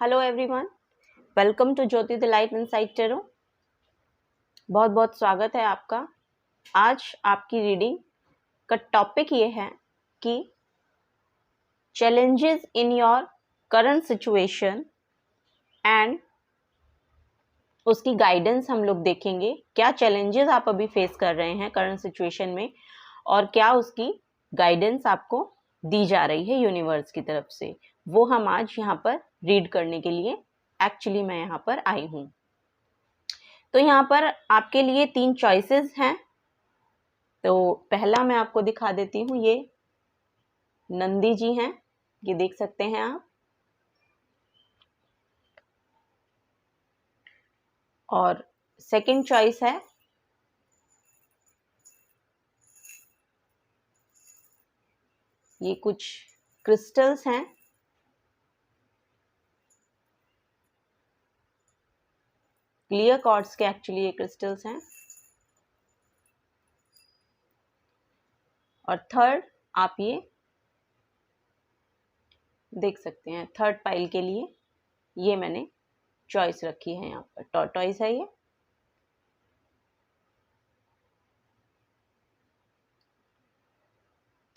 Hello everyone, welcome to Jyoti the light inside tarot. बहुत बहुत स्वागत है आपका। आज आपकी रीडिंग का टॉपिक ये है कि challenges in your current situation and उसकी गाइडेंस हम लोग देखेंगे। क्या चैलेंजेस आप अभी फेस कर रहे हैं करंट सिचुएशन में और क्या उसकी गाइडेंस आपको दी जा रही है यूनिवर्स की तरफ से, वो हम आज यहाँ पर रीड करने के लिए एक्चुअली मैं यहाँ पर आई हूँ। तो यहाँ पर आपके लिए 3 चॉइसेस हैं। तो पहला मैं आपको दिखा देती हूँ, ये नंदी जी हैं, ये देख सकते हैं आप। और सेकंड चॉइस है ये कुछ क्रिस्टल्स हैं, क्लियर क्वार्ट्ज के एक्चुअली ये क्रिस्टल्स हैं। और थर्ड आप ये देख सकते हैं, थर्ड पाइल के लिए ये मैंने चॉइस रखी है। यहाँ पर टॉर्टॉइस है ये।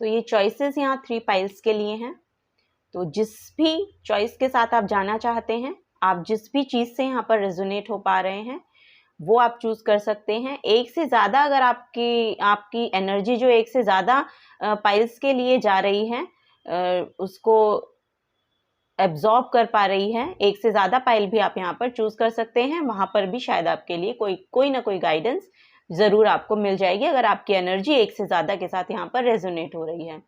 तो ये चॉइसेस यहाँ 3 पाइल्स के लिए हैं। तो जिस भी चॉइस के साथ आप जाना चाहते हैं, आप जिस भी चीज़ से यहाँ पर रेजोनेट हो पा रहे हैं वो आप चूज कर सकते हैं। एक से ज़्यादा अगर आपकी एनर्जी जो एक से ज़्यादा पाइल्स के लिए जा रही है, उसको एब्जॉर्ब कर पा रही है, एक से ज़्यादा पाइल भी आप यहाँ पर चूज कर सकते हैं। वहाँ पर भी शायद आपके लिए कोई ना कोई गाइडेंस ज़रूर आपको मिल जाएगी अगर आपकी एनर्जी एक से ज़्यादा के साथ यहाँ पर रेजोनेट हो रही है।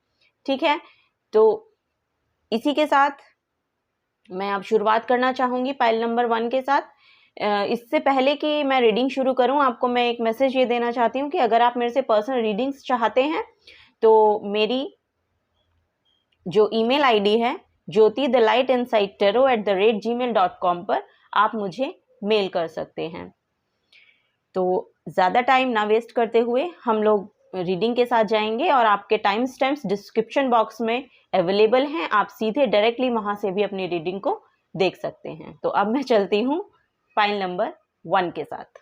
ठीक है, तो इसी के साथ मैं अब शुरुआत करना चाहूँगी पाइल नंबर 1 के साथ। इससे पहले कि मैं रीडिंग शुरू करूं, आपको मैं एक मैसेज ये देना चाहती हूं कि अगर आप मेरे से पर्सनल रीडिंग्स चाहते हैं तो मेरी जो ईमेल आईडी है jyotithelightInsidetarot@gmail.com पर आप मुझे मेल कर सकते हैं। तो ज़्यादा टाइम ना वेस्ट करते हुए हम लोग रीडिंग के साथ जाएंगे और आपके टाइम स्टैम्प्स डिस्क्रिप्शन बॉक्स में अवेलेबल हैं। आप सीधे डायरेक्टली वहाँ से भी अपनी रीडिंग को देख सकते हैं। तो अब मैं चलती हूँ पाइल नंबर 1 के साथ।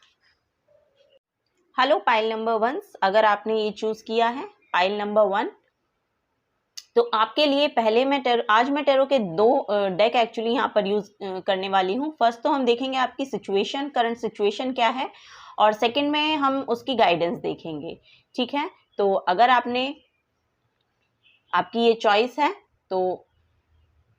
हेलो पाइल नंबर 1, अगर आपने ये चूज किया है पाइल नंबर 1, तो आपके लिए पहले आज मैं टेरो के 2 डेक एक्चुअली यहाँ पर यूज करने वाली हूँ। फर्स्ट तो हम देखेंगे आपकी सिचुएशन, करंट सिचुएशन क्या है, और सेकंड में हम उसकी गाइडेंस देखेंगे। ठीक है, तो अगर आपकी ये चॉइस है तो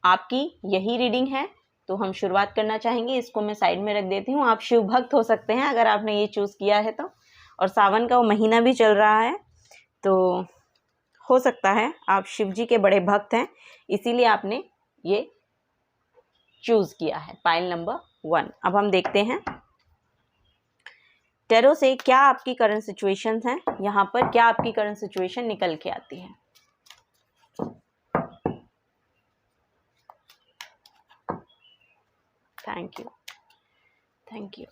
आपकी यही रीडिंग है, तो हम शुरुआत करना चाहेंगे। इसको मैं साइड में रख देती हूँ। आप शिव भक्त हो सकते हैं अगर आपने ये चूज किया है तो, और सावन का वो महीना भी चल रहा है, तो हो सकता है आप शिव जी के बड़े भक्त हैं, इसीलिए आपने ये चूज किया है पाइल नंबर 1। अब हम देखते हैं टेरो से क्या आपकी करंट सिचुएशन है, यहाँ पर क्या आपकी करंट सिचुएशन निकल के आती है। Thank you, thank you.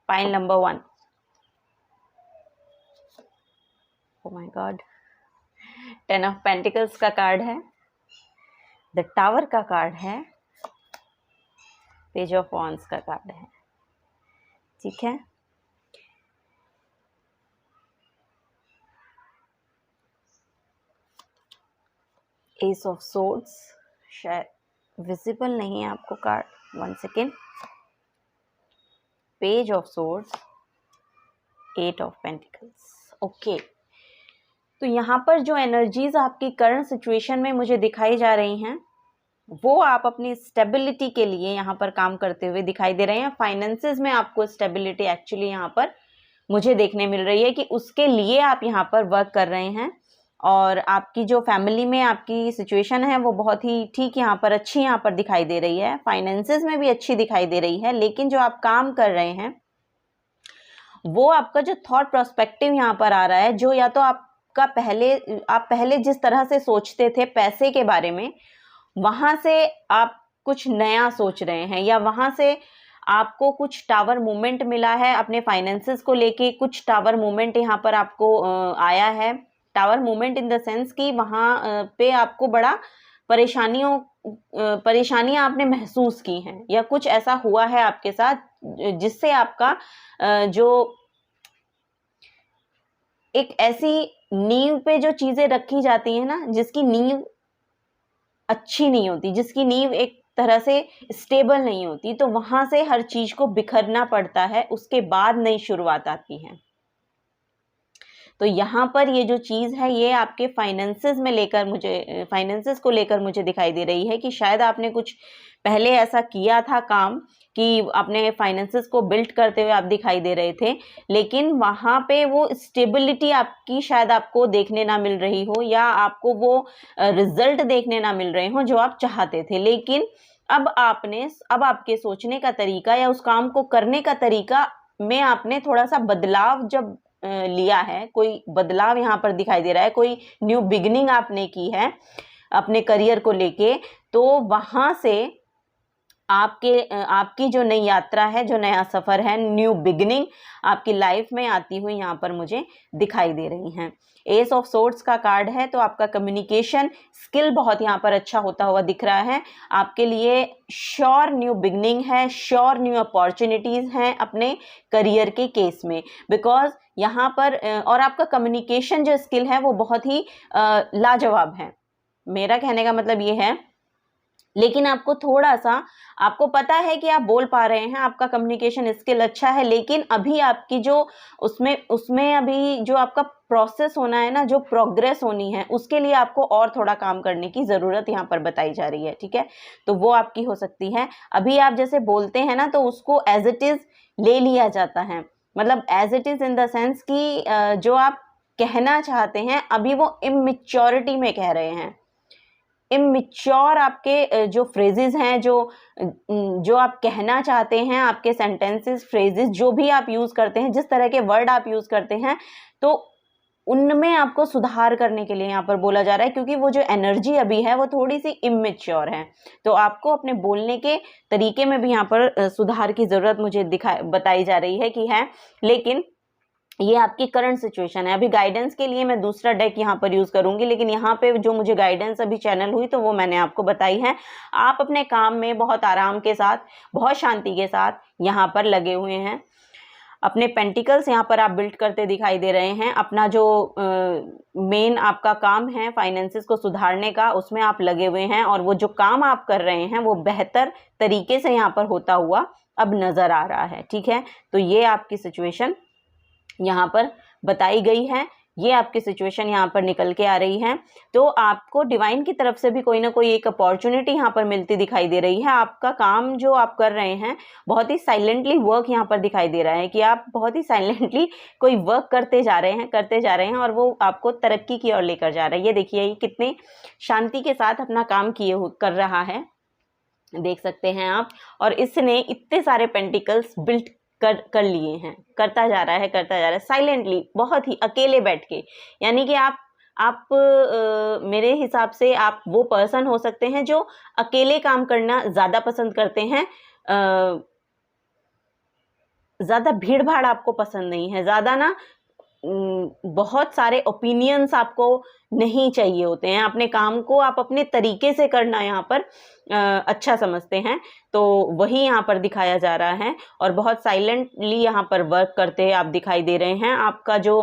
Pile number 1, O my God, 10 of pentacles का कार्ड है, द टावर का कार्ड है, पेज ऑफ वॉन्ड्स का कार्ड है। ठीक है, एस ऑफ सोर्ड्स, शायद विजिबल नहीं है आपको card, 1 second, page of swords, 8 of pentacles. Okay, तो यहाँ पर जो एनर्जीज आपकी करंट सिचुएशन में मुझे दिखाई जा रही हैं, वो आप अपनी स्टेबिलिटी के लिए यहाँ पर काम करते हुए दिखाई दे रहे हैं। फाइनेंसेस में आपको स्टेबिलिटी एक्चुअली यहाँ पर मुझे देखने मिल रही है कि उसके लिए आप यहाँ पर वर्क कर रहे हैं। और आपकी जो फैमिली में आपकी सिचुएशन है वो बहुत ही ठीक यहाँ पर अच्छी यहाँ पर दिखाई दे रही है, फाइनेंसेस में भी अच्छी दिखाई दे रही है। लेकिन जो आप काम कर रहे हैं वो आपका जो थॉट प्रोस्पेक्टिव यहाँ पर आ रहा है, जो या तो आप आप पहले जिस तरह से सोचते थे पैसे के बारे में, वहाँ से आप कुछ नया सोच रहे हैं, या वहाँ से आपको कुछ टावर मूवमेंट मिला है अपने फाइनेंसेस को लेके, कुछ टावर मूवमेंट यहाँ पर आपको आया है। Tower movement in the sense कि वहाँ पे आपको बड़ा परेशानियां आपने महसूस की हैं, या कुछ ऐसा हुआ है आपके साथ जिससे आपका जो एक ऐसी नींव पे जो चीजें रखी जाती है ना, जिसकी नींव अच्छी नहीं होती, जिसकी नींव एक तरह से स्टेबल नहीं होती, तो वहां से हर चीज को बिखरना पड़ता है, उसके बाद नई शुरुआत आती है। तो यहाँ पर ये जो चीज़ है ये आपके फाइनेंसेस को लेकर मुझे दिखाई दे रही है कि शायद आपने कुछ पहले ऐसा किया था काम कि अपने फाइनेंसेस को बिल्ड करते हुए आप दिखाई दे रहे थे, लेकिन वहाँ पे वो स्टेबिलिटी आपकी शायद आपको देखने ना मिल रही हो, या आपको वो रिजल्ट देखने ना मिल रहे हो जो आप चाहते थे। लेकिन अब आपके सोचने का तरीका या उस काम को करने का तरीका में आपने थोड़ा सा बदलाव जब लिया है, कोई बदलाव यहाँ पर दिखाई दे रहा है, कोई न्यू बिगिनिंग आपने की है अपने करियर को लेके, तो वहां से आपकी जो नई यात्रा है, जो नया सफर है, न्यू बिगिनिंग आपकी लाइफ में आती हुई यहाँ पर मुझे दिखाई दे रही हैं। एस ऑफ सोर्ड्स का कार्ड है, तो आपका कम्युनिकेशन स्किल बहुत यहाँ पर अच्छा होता हुआ दिख रहा है। आपके लिए श्योर न्यू बिगिनिंग है, श्योर न्यू अपॉर्चुनिटीज हैं अपने करियर के केस में, बिकॉज यहाँ पर और आपका कम्युनिकेशन जो स्किल है वो बहुत ही लाजवाब है। मेरा कहने का मतलब ये है, लेकिन आपको पता है कि आप बोल पा रहे हैं, आपका कम्युनिकेशन स्किल अच्छा है, लेकिन अभी आपकी जो उसमें अभी जो आपका प्रोसेस होना है ना, जो प्रोग्रेस होनी है, उसके लिए आपको और थोड़ा काम करने की ज़रूरत यहाँ पर बताई जा रही है। ठीक है, तो वो आपकी हो सकती है। अभी आप जैसे बोलते हैं ना, तो उसको एज इट इज़ ले लिया जाता है, मतलब as it is in the sense कि जो आप कहना चाहते हैं अभी वो इमेच्योरिटी में कह रहे हैं। इमेच्योर आपके जो फ्रेजेस हैं, जो आप कहना चाहते हैं, आपके सेंटेंसेस, फ्रेजेस जो भी आप यूज करते हैं, जिस तरह के वर्ड आप यूज करते हैं, तो उनमें आपको सुधार करने के लिए यहाँ पर बोला जा रहा है, क्योंकि वो जो एनर्जी अभी है वो थोड़ी सी इमेच्योर है। तो आपको अपने बोलने के तरीके में भी यहाँ पर सुधार की जरूरत मुझे बताई जा रही है कि है। लेकिन ये आपकी करंट सिचुएशन है। अभी गाइडेंस के लिए मैं दूसरा डेक यहाँ पर यूज करूंगी, लेकिन यहाँ पे जो मुझे गाइडेंस अभी चैनल हुई तो वो मैंने आपको बताई है। आप अपने काम में बहुत आराम के साथ, बहुत शांति के साथ यहाँ पर लगे हुए हैं। अपने पेंटिकल्स यहाँ पर आप बिल्ड करते दिखाई दे रहे हैं। अपना जो मेन आपका काम है फाइनेंसेस को सुधारने का, उसमें आप लगे हुए हैं, और वो जो काम आप कर रहे हैं वो बेहतर तरीके से यहाँ पर होता हुआ अब नजर आ रहा है। ठीक है, तो ये आपकी सिचुएशन यहाँ पर बताई गई है, ये आपकी सिचुएशन यहाँ पर निकल के आ रही है। तो आपको डिवाइन की तरफ से भी कोई ना कोई एक अपॉर्चुनिटी यहाँ पर मिलती दिखाई दे रही है। आपका काम जो आप कर रहे हैं बहुत ही साइलेंटली वर्क यहाँ पर दिखाई दे रहा है कि आप बहुत ही साइलेंटली कोई वर्क करते जा रहे हैं और वो आपको तरक्की की ओर लेकर जा रहा है। ये देखिए, ये कितनी शांति के साथ अपना काम कर रहा है, देख सकते हैं आप। और इसने इतने सारे पेंटिकल्स बिल्ड कर लिए हैं, करता जा रहा है साइलेंटली, बहुत ही अकेले बैठ के। यानी कि आप मेरे हिसाब से आप वो पर्सन हो सकते हैं जो अकेले काम करना ज़्यादा पसंद करते हैं। ज़्यादा भीड़ भाड़ आपको पसंद नहीं है, ज़्यादा ना बहुत सारे ओपिनियंस आपको नहीं चाहिए होते हैं। अपने काम को आप अपने तरीके से करना यहाँ पर अच्छा समझते हैं, तो वही यहाँ पर दिखाया जा रहा है। और बहुत साइलेंटली यहाँ पर वर्क करते आप दिखाई दे रहे हैं। आपका जो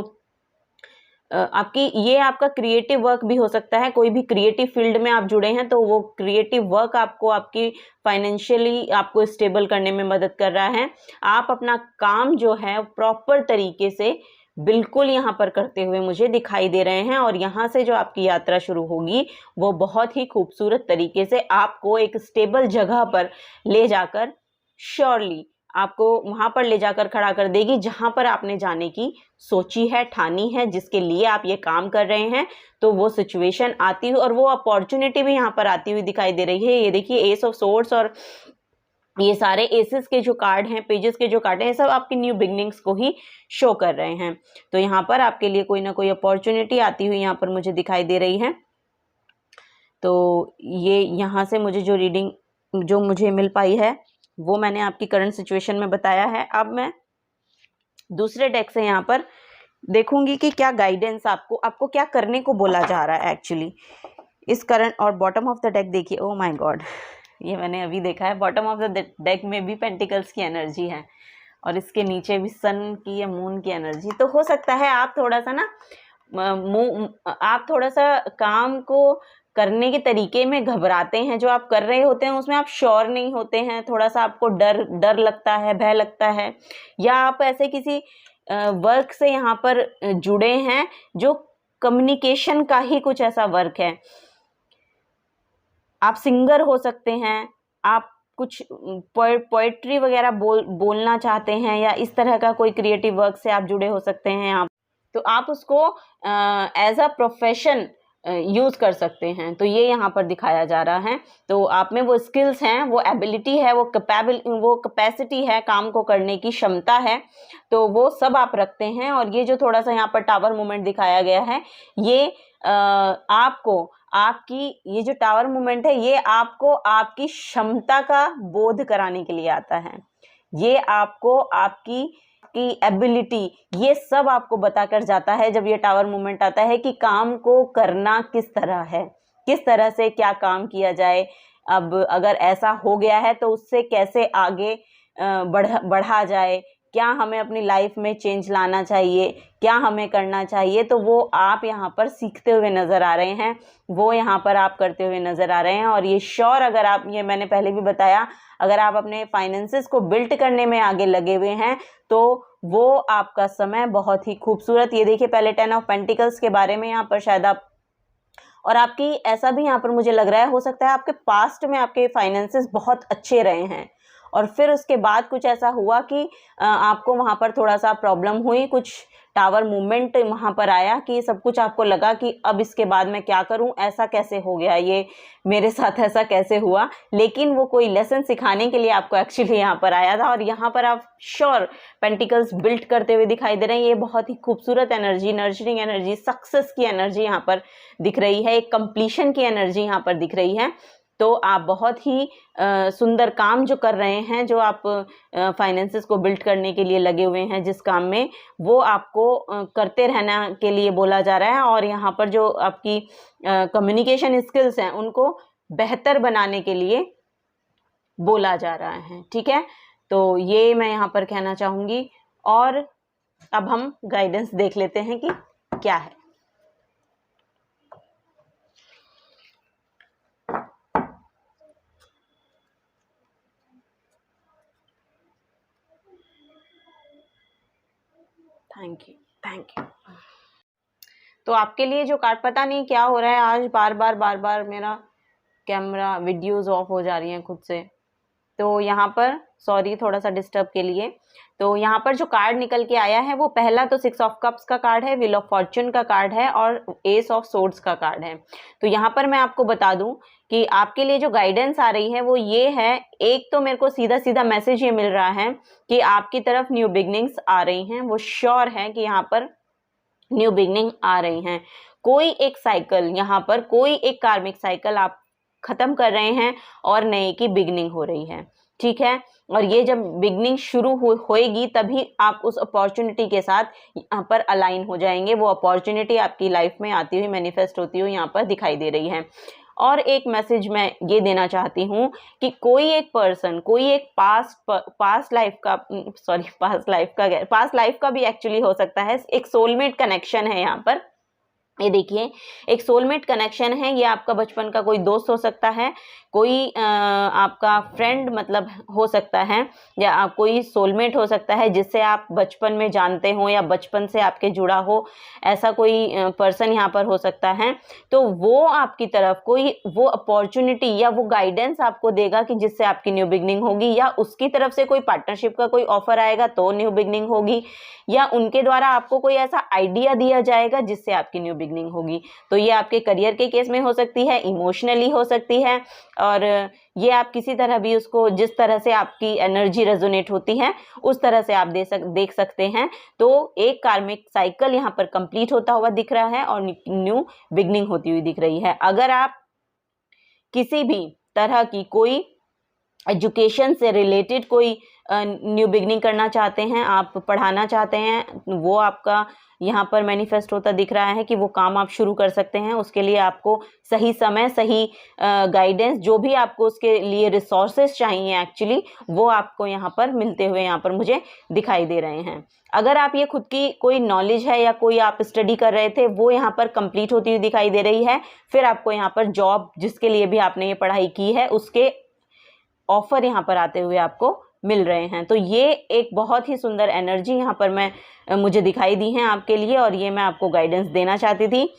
आपका क्रिएटिव वर्क भी हो सकता है, कोई भी क्रिएटिव फील्ड में आप जुड़े हैं तो वो क्रिएटिव वर्क आपको आपकी फाइनेंशियली आपको स्टेबल करने में मदद कर रहा है। आप अपना काम जो है प्रॉपर तरीके से बिल्कुल यहाँ पर करते हुए मुझे दिखाई दे रहे हैं। और यहाँ से जो आपकी यात्रा शुरू होगी वो बहुत ही खूबसूरत तरीके से आपको एक स्टेबल जगह पर ले जाकर, श्योरली आपको वहां पर ले जाकर खड़ा कर देगी जहां पर आपने जाने की सोची है, ठानी है, जिसके लिए आप ये काम कर रहे हैं। तो वो सिचुएशन आती हुई और वो अपॉर्चुनिटी भी यहाँ पर आती हुई दिखाई दे रही है। ये देखिए, एस ऑफ सोर्ड्स और ये सारे एसेस के जो कार्ड हैं, पेजेस के जो कार्ड हैं, ये सब आपकी न्यू बिगनिंग्स को ही शो कर रहे हैं। तो यहाँ पर आपके लिए कोई ना कोई अपॉर्चुनिटी आती हुई यहाँ पर मुझे दिखाई दे रही है। तो ये यहाँ से मुझे जो रीडिंग जो मुझे मिल पाई है वो मैंने आपकी करंट सिचुएशन में बताया है। अब मैं दूसरे डेक से यहाँ पर देखूंगी कि क्या गाइडेंस आपको क्या करने को बोला जा रहा है एक्चुअली इस करंट। और बॉटम ऑफ द डेक देखिए, ओ माय गॉड, ये मैंने अभी देखा है, बॉटम ऑफ द डेक में भी पेंटिकल्स की एनर्जी है और इसके नीचे भी सन की या मून की एनर्जी। तो हो सकता है आप थोड़ा सा ना आप थोड़ा सा काम को करने के तरीके में घबराते हैं, जो आप कर रहे होते हैं उसमें आप श्योर नहीं होते हैं, थोड़ा सा आपको डर लगता है, भय लगता है, या आप ऐसे किसी वर्क से यहाँ पर जुड़े हैं जो कम्युनिकेशन का ही कुछ ऐसा वर्क है। आप सिंगर हो सकते हैं, आप कुछ पोएट्री वगैरह बोलना चाहते हैं, या इस तरह का कोई क्रिएटिव वर्क से आप जुड़े हो सकते हैं। आप तो आप उसको एज अ प्रोफेशन यूज़ कर सकते हैं। तो ये यहाँ पर दिखाया जा रहा है। तो आप में वो स्किल्स हैं, वो एबिलिटी है, वो कैपेसिटी है, काम को करने की क्षमता है, तो वो सब आप रखते हैं। और ये जो थोड़ा सा यहाँ पर टावर मूवमेंट दिखाया गया है, ये आपको आपकी ये जो टावर मूवमेंट है ये आपको आपकी क्षमता का बोध कराने के लिए आता है। ये आपको आपकी एबिलिटी ये सब आपको बताकर जाता है जब ये टावर मूवमेंट आता है कि काम को करना किस तरह है, किस तरह से क्या काम किया जाए। अब अगर ऐसा हो गया है तो उससे कैसे आगे बढ़ा जाए, क्या हमें अपनी लाइफ में चेंज लाना चाहिए, क्या हमें करना चाहिए। तो वो आप यहाँ पर सीखते हुए नज़र आ रहे हैं, वो यहाँ पर आप करते हुए नज़र आ रहे हैं। और ये श्योर, अगर आप, ये मैंने पहले भी बताया, अगर आप अपने फाइनेंसेस को बिल्ड करने में आगे लगे हुए हैं तो वो आपका समय बहुत ही खूबसूरत। ये देखिए, पहले 10 ऑफ पेंटिकल्स के बारे में यहाँ पर शायद आप, और आपकी ऐसा भी यहाँ पर मुझे लग रहा है, हो सकता है आपके पास्ट में आपके फाइनेंसेस बहुत अच्छे रहे हैं और फिर उसके बाद कुछ ऐसा हुआ कि आपको वहाँ पर थोड़ा सा प्रॉब्लम हुई, कुछ टावर मूवमेंट वहाँ पर आया कि सब कुछ आपको लगा कि अब इसके बाद मैं क्या करूँ, ऐसा कैसे हो गया, ये मेरे साथ ऐसा कैसे हुआ। लेकिन वो कोई लेसन सिखाने के लिए आपको एक्चुअली यहाँ पर आया था और यहाँ पर आप श्योर पेंटिकल्स बिल्ड करते हुए दिखाई दे रहे हैं। ये बहुत ही खूबसूरत एनर्जी, नर्चरिंग एनर्जी, सक्सेस की एनर्जी यहाँ पर दिख रही है, एक कंप्लीशन की एनर्जी यहाँ पर दिख रही है। तो आप बहुत ही सुंदर काम जो कर रहे हैं, जो आप फाइनेंसेस को बिल्ड करने के लिए लगे हुए हैं जिस काम में, वो आपको करते रहना के लिए बोला जा रहा है। और यहाँ पर जो आपकी कम्युनिकेशन स्किल्स हैं उनको बेहतर बनाने के लिए बोला जा रहा है। ठीक है, तो ये मैं यहाँ पर कहना चाहूँगी। और अब हम गाइडेंस देख लेते हैं कि क्या है। Thank you. तो आपके लिए जो कार्ड, पता नहीं क्या हो रहा है आज, बार बार मेरा कैमरा वीडियोस ऑफ हो जा रही हैं खुद से। तो यहाँ पर सॉरी थोड़ा सा डिस्टर्ब के लिए। तो यहाँ पर जो कार्ड निकल के आया है वो पहला तो 6 ऑफ कप्स का कार्ड है, व्हील ऑफ फॉर्च्यून का कार्ड है और एस ऑफ सोर्ड्स का कार्ड है। तो यहाँ पर मैं आपको बता दूं कि आपके लिए जो गाइडेंस आ रही है वो ये है, एक तो मेरे को सीधा मैसेज ये मिल रहा है कि आपकी तरफ न्यू बिगनिंग्स आ रही हैं, वो श्योर है कि यहाँ पर न्यू बिगनिंग आ रही हैं। कोई एक साइकिल, यहाँ पर कोई एक कार्मिक साइकिल आप खत्म कर रहे हैं और नए की बिगनिंग हो रही है। ठीक है, और ये जब बिगनिंग शुरू होएगी तभी आप उस अपॉर्चुनिटी के साथ यहाँ पर अलाइन हो जाएंगे। वो अपॉर्चुनिटी आपकी लाइफ में आती हुई, मैनिफेस्ट होती हुई यहाँ पर दिखाई दे रही है। और एक मैसेज मैं ये देना चाहती हूँ कि कोई एक पर्सन, कोई एक पास्ट लाइफ का भी एक्चुअली हो सकता है, एक सोलमेट कनेक्शन है यहाँ पर। ये देखिए, एक सोलमेट कनेक्शन है, ये आपका बचपन का कोई दोस्त हो सकता है, कोई आपका फ्रेंड मतलब हो सकता है, या आप कोई सोलमेट हो सकता है जिससे आप बचपन में जानते हो या बचपन से आपके जुड़ा हो, ऐसा कोई पर्सन यहाँ पर हो सकता है। तो वो आपकी तरफ कोई वो अपॉर्चुनिटी या वो गाइडेंस आपको देगा कि जिससे आपकी न्यू बिगनिंग होगी, या उसकी तरफ से कोई पार्टनरशिप का कोई ऑफर आएगा तो न्यू बिगनिंग होगी, या उनके द्वारा आपको कोई ऐसा आइडिया दिया जाएगा जिससे आपकी न्यू बिगनिंग बिगनिंग होगी। तो ये आपके करियर के केस में हो सकती है, इमोशनली हो सकती है, और ये आप किसी तरह भी उसको, जिस तरह से आपकी एनर्जी रेजोनेट होती है उस तरह से आप देख सकते हैं। तो एक कार्मिक साइकिल यहाँ पर कंप्लीट होता हुआ दिख रहा है और न्यू बिगनिंग होती हुई दिख रही है। अगर आप किसी भी तरह की कोई एजुकेशन से रिलेटेड कोई न्यू बिगनिंग करना चाहते हैं, आप पढ़ाना चाहते हैं, वो आपका यहाँ पर मैनिफेस्ट होता दिख रहा है कि वो काम आप शुरू कर सकते हैं। उसके लिए आपको सही समय, सही गाइडेंस, जो भी आपको उसके लिए रिसोर्सेज चाहिए एक्चुअली, वो आपको यहाँ पर मिलते हुए यहाँ पर मुझे दिखाई दे रहे हैं। अगर आप ये खुद की कोई नॉलेज है या कोई आप स्टडी कर रहे थे, वो यहाँ पर कंप्लीट होती हुई दिखाई दे रही है। फिर आपको यहाँ पर जॉब, जिसके लिए भी आपने ये पढ़ाई की है, उसके ऑफर यहाँ पर आते हुए आपको मिल रहे हैं। तो ये एक बहुत ही सुंदर एनर्जी यहाँ पर मुझे दिखाई दी है आपके लिए, और ये मैं आपको गाइडेंस देना चाहती थी।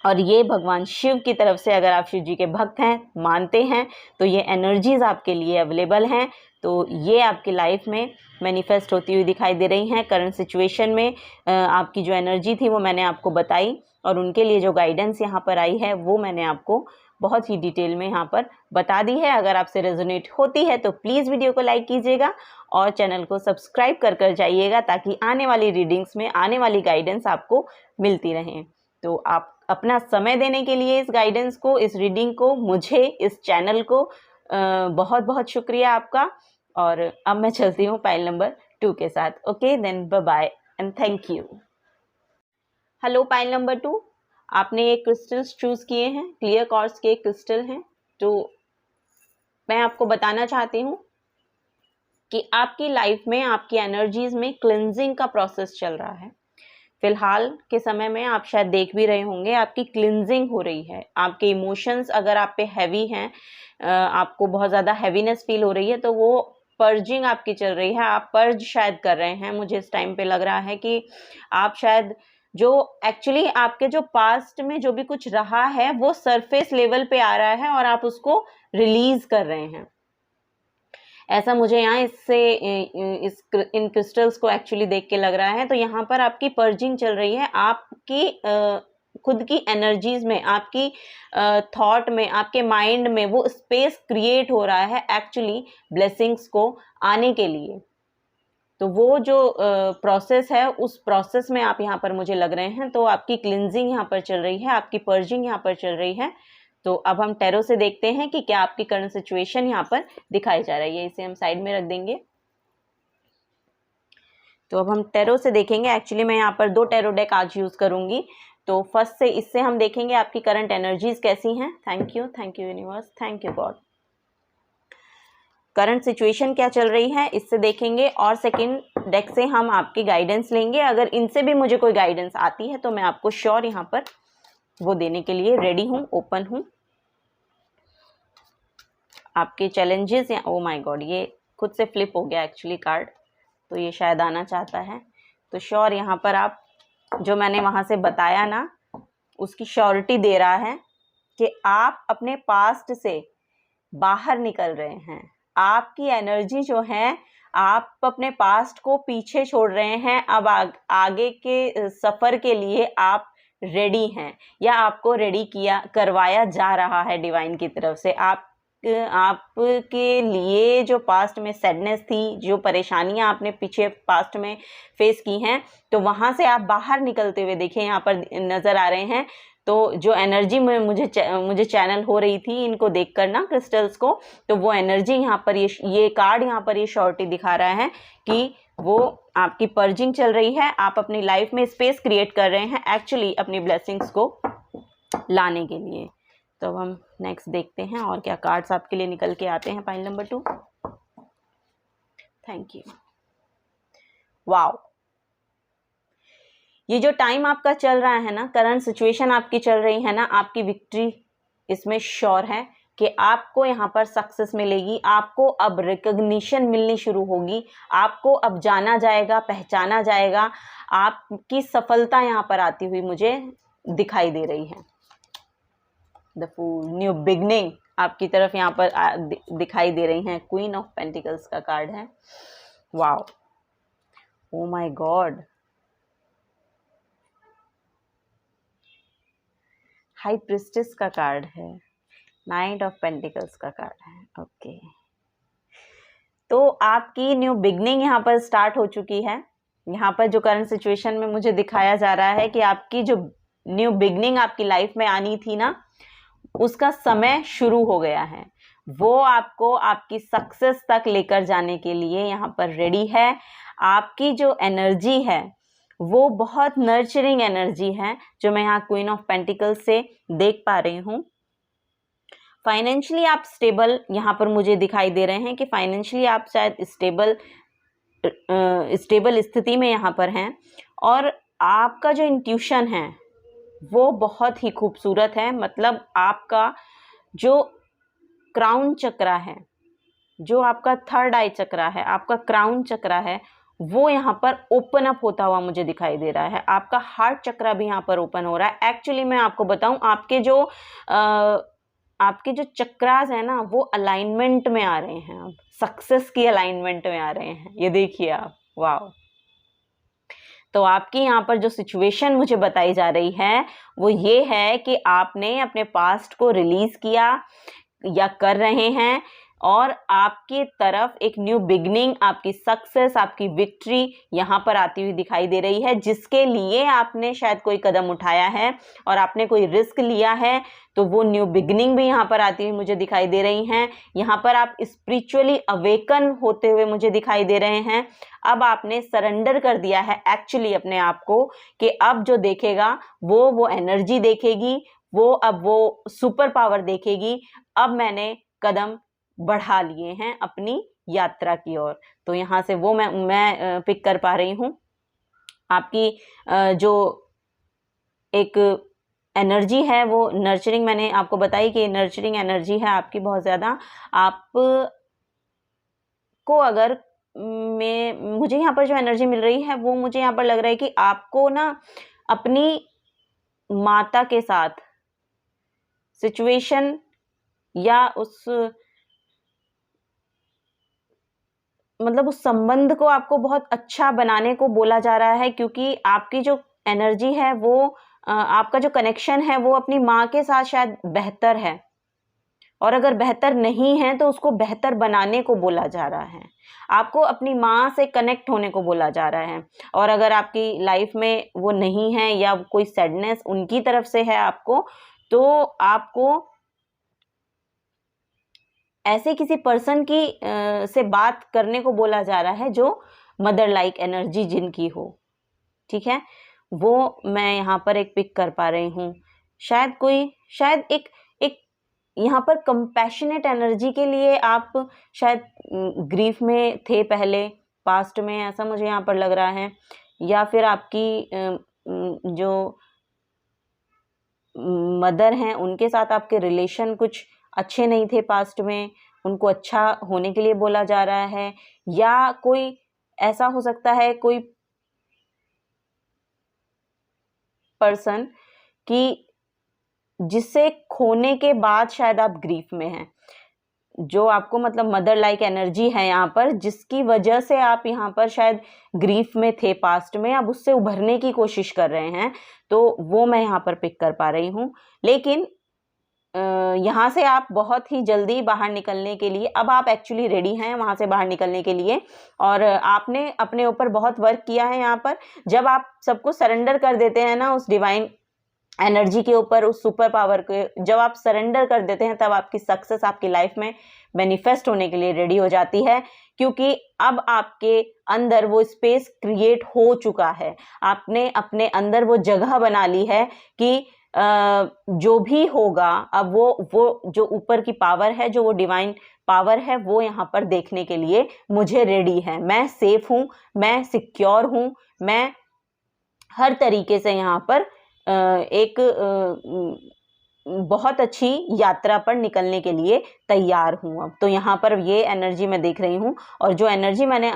और ये भगवान शिव की तरफ से, अगर आप शिव जी के भक्त हैं, मानते हैं, तो ये एनर्जीज आपके लिए अवेलेबल हैं। तो ये आपकी लाइफ में मैनिफेस्ट होती हुई दिखाई दे रही हैं। करंट सिचुएशन में आपकी जो एनर्जी थी वो मैंने आपको बताई, और उनके लिए जो गाइडेंस यहाँ पर आई है वो मैंने आपको बहुत ही डिटेल में यहाँ पर बता दी है। अगर आपसे रेजोनेट होती है तो प्लीज़ वीडियो को लाइक कीजिएगा और चैनल को सब्सक्राइब कर जाइएगा, ताकि आने वाली रीडिंग्स में आने वाली गाइडेंस आपको मिलती रहें। तो आप अपना समय देने के लिए इस गाइडेंस को, इस रीडिंग को, मुझे, इस चैनल को बहुत बहुत शुक्रिया आपका। और अब मैं चलती हूँ पाइल नंबर 2 के साथ। Okay then, bye bye and thank you. Hello pile number 2, आपने ये क्रिस्टल्स चूज किए हैं, क्लियर क्वार्ट्ज के क्रिस्टल हैं। तो मैं आपको बताना चाहती हूँ कि आपकी लाइफ में, आपकी एनर्जीज में क्लिनजिंग का प्रोसेस चल रहा है। फिलहाल के समय में आप शायद देख भी रहे होंगे, आपकी क्लिनजिंग हो रही है। आपके इमोशंस अगर आप पे हैवी हैं, आपको बहुत ज़्यादा हैवीनेस फील हो रही है, तो वो पर्जिंग आपकी चल रही है। आप पर्ज शायद कर रहे हैं। मुझे इस टाइम पे लग रहा है कि आप शायद, जो एक्चुअली आपके जो पास्ट में जो भी कुछ रहा है वो सरफेस लेवल पे आ रहा है और आप उसको रिलीज कर रहे हैं। ऐसा मुझे यहाँ इन क्रिस्टल्स को एक्चुअली देख के लग रहा है। तो यहाँ पर आपकी पर्जिंग चल रही है। आपकी खुद की एनर्जीज में, आपकी थॉट में, आपके माइंड में वो स्पेस क्रिएट हो रहा है एक्चुअली ब्लेसिंग्स को आने के लिए। तो वो जो प्रोसेस है, उस प्रोसेस में आप यहाँ पर मुझे लग रहे हैं। तो आपकी क्लिनजिंग यहाँ पर चल रही है, आपकी पर्जिंग यहाँ पर चल रही है। तो अब हम टैरो से देखते हैं कि क्या आपकी करंट सिचुएशन यहाँ पर दिखाई जा रही है। इसे हम साइड में रख देंगे। तो अब हम टैरो से देखेंगे। एक्चुअली मैं यहाँ पर 2 टैरो डेक आज यूज करूंगी। तो फर्स्ट से इससे हम देखेंगे आपकी करंट एनर्जीज कैसी हैं। Thank you universe, thank you God. Current situation क्या चल रही है इससे देखेंगे, और सेकंड डेक से हम आपकी गाइडेंस लेंगे। अगर इनसे भी मुझे कोई गाइडेंस आती है तो मैं आपको श्योर यहाँ पर वो देने के लिए रेडी हूँ, ओपन हूँ। आपके चैलेंजेस या ओ माय गॉड, ये खुद से फ्लिप हो गया एक्चुअली कार्ड, तो ये शायद आना चाहता है। तो श्योर यहाँ पर आप, जो मैंने वहाँ से बताया ना, उसकी श्योरिटी दे रहा है कि आप अपने पास्ट से बाहर निकल रहे हैं। आपकी एनर्जी जो है, आप अपने पास्ट को पीछे छोड़ रहे हैं। अब आगे के सफ़र के लिए आप रेडी हैं, या आपको रेडी करवाया जा रहा है डिवाइन की तरफ से। आपके लिए जो पास्ट में सैडनेस थी, जो परेशानियां आपने पीछे पास्ट में फेस की हैं, तो वहाँ से आप बाहर निकलते हुए देखिए यहाँ पर नज़र आ रहे हैं। तो जो एनर्जी में मुझे चैनल हो रही थी इनको देख कर ना, क्रिस्टल्स को, तो वो एनर्जी यहाँ पर, ये कार्ड यहाँ पर ये श्योरिटी दिखा रहा है कि वो आपकी पर्जिंग चल रही है। आप अपनी लाइफ में स्पेस क्रिएट कर रहे हैं एक्चुअली अपनी ब्लेसिंग्स को लाने के लिए। तो अब हम नेक्स्ट देखते हैं और क्या कार्ड्स आपके लिए निकल के आते हैं। Pile number 2, thank you. Wow, ये जो टाइम आपका चल रहा है ना, करंट सिचुएशन आपकी चल रही है ना, आपकी विक्ट्री इसमें श्योर है कि आपको यहाँ पर सक्सेस मिलेगी। आपको अब रिकग्निशन मिलनी शुरू होगी। आपको अब जाना जाएगा, पहचाना जाएगा। आपकी सफलता यहाँ पर आती हुई मुझे दिखाई दे रही है। द फूल, न्यू बिगनिंग आपकी तरफ यहाँ पर दिखाई दे रही हैं। क्वीन ऑफ पेंटिकल्स का कार्ड है। Wow, O my God, high priestess का कार्ड है, नाइट ऑफ पेंटिकल्स का कार्ड है। ओके, तो आपकी न्यू बिगनिंग यहाँ पर स्टार्ट हो चुकी है। यहाँ पर जो करंट सिचुएशन में मुझे दिखाया जा रहा है कि आपकी जो न्यू बिगनिंग आपकी लाइफ में आनी थी ना, उसका समय शुरू हो गया है। वो आपको आपकी सक्सेस तक लेकर जाने के लिए यहाँ पर रेडी है। आपकी जो एनर्जी है वो बहुत नर्चरिंग एनर्जी है, जो मैं यहाँ क्वीन ऑफ पेंटिकल्स से देख पा रही हूँ। फाइनेंशियली आप स्टेबल यहाँ पर मुझे दिखाई दे रहे हैं कि फाइनेंशियली आप शायद स्टेबल स्थिति में यहाँ पर हैं, और आपका जो इंट्यूशन है वो बहुत ही खूबसूरत है। मतलब आपका जो क्राउन चक्रा है, जो आपका थर्ड आई चक्रा है, आपका क्राउन चक्रा है, वो यहाँ पर ओपन अप होता हुआ मुझे दिखाई दे रहा है। आपका हार्ट चक्रा भी यहाँ पर ओपन हो रहा है। एक्चुअली मैं आपको बताऊं, आपके जो चक्रास है ना, वो अलाइनमेंट में आ रहे हैं, अब सक्सेस की अलाइनमेंट में आ रहे हैं। ये देखिए आप, वाह। तो आपकी यहाँ पर जो सिचुएशन मुझे बताई जा रही है वो ये है कि आपने अपने पास्ट को रिलीज किया या कर रहे हैं, और आपकी तरफ एक न्यू बिगनिंग, आपकी सक्सेस, आपकी विक्ट्री यहाँ पर आती हुई दिखाई दे रही है, जिसके लिए आपने शायद कोई कदम उठाया है और आपने कोई रिस्क लिया है। तो वो न्यू बिगनिंग भी यहाँ पर आती हुई मुझे दिखाई दे रही हैं। यहाँ पर आप स्पिरिचुअली अवेकन होते हुए मुझे दिखाई दे रहे हैं। अब आपने सरेंडर कर दिया है एक्चुअली अपने आप को, कि अब जो देखेगा वो एनर्जी देखेगी, वो सुपर पावर देखेगी। अब मैंने कदम बढ़ा लिए हैं अपनी यात्रा की ओर। तो यहाँ से वो मैं पिक कर पा रही हूँ। आपकी जो एक एनर्जी है वो नर्चरिंग, मैंने आपको बताई कि नर्चरिंग एनर्जी है आपकी बहुत ज़्यादा। आप को अगर मुझे यहाँ पर जो एनर्जी मिल रही है वो मुझे यहाँ पर लग रहा है कि आपको ना अपनी माता के साथ सिचुएशन या उस संबंध को आपको बहुत अच्छा बनाने को बोला जा रहा है, क्योंकि आपकी जो एनर्जी है वो आपका जो कनेक्शन है वो अपनी माँ के साथ शायद बेहतर है, और अगर बेहतर नहीं है तो उसको बेहतर बनाने को बोला जा रहा है। आपको अपनी माँ से कनेक्ट होने को बोला जा रहा है। और अगर आपकी लाइफ में वो नहीं है या कोई सैडनेस उनकी तरफ से है आपको, तो आपको ऐसे किसी पर्सन की से बात करने को बोला जा रहा है जो मदर लाइक एनर्जी जिनकी हो। ठीक है, वो मैं यहाँ पर एक पिक कर पा रही हूँ। शायद एक यहाँ पर कंपैशनेट एनर्जी के लिए आप शायद ग्रीफ में थे पहले, पास्ट में, ऐसा मुझे यहाँ पर लग रहा है। या फिर आपकी जो मदर हैं उनके साथ आपके रिलेशन कुछ अच्छे नहीं थे पास्ट में, उनको अच्छा होने के लिए बोला जा रहा है। या कोई ऐसा हो सकता है, कोई पर्सन कि जिसे खोने के बाद शायद आप ग्रीफ में हैं, जो आपको मदर लाइक एनर्जी है यहाँ पर, जिसकी वजह से आप यहाँ पर शायद ग्रीफ में थे पास्ट में, अब उससे उभरने की कोशिश कर रहे हैं। तो वो मैं यहाँ पर पिक कर पा रही हूँ। लेकिन यहाँ से आप बहुत ही जल्दी बाहर निकलने के लिए, अब आप एक्चुअली रेडी हैं वहाँ से बाहर निकलने के लिए, और आपने अपने ऊपर बहुत वर्क किया है। यहाँ पर जब आप सबको सरेंडर कर देते हैं ना उस डिवाइन एनर्जी के ऊपर, उस सुपर पावर के जब आप सरेंडर कर देते हैं, तब आपकी सक्सेस आपकी लाइफ में मैनिफेस्ट होने के लिए रेडी हो जाती है, क्योंकि अब आपके अंदर वो स्पेस क्रिएट हो चुका है। आपने अपने अंदर वो जगह बना ली है कि जो भी होगा, अब वो जो ऊपर की पावर है, जो वो डिवाइन पावर है, वो यहाँ पर देखने के लिए मुझे रेडी है। मैं सेफ हूँ, मैं सिक्योर हूँ, मैं हर तरीके से यहाँ पर एक बहुत अच्छी यात्रा पर निकलने के लिए तैयार हूँ। अब तो यहाँ पर ये एनर्जी मैं देख रही हूँ, और जो एनर्जी मैंने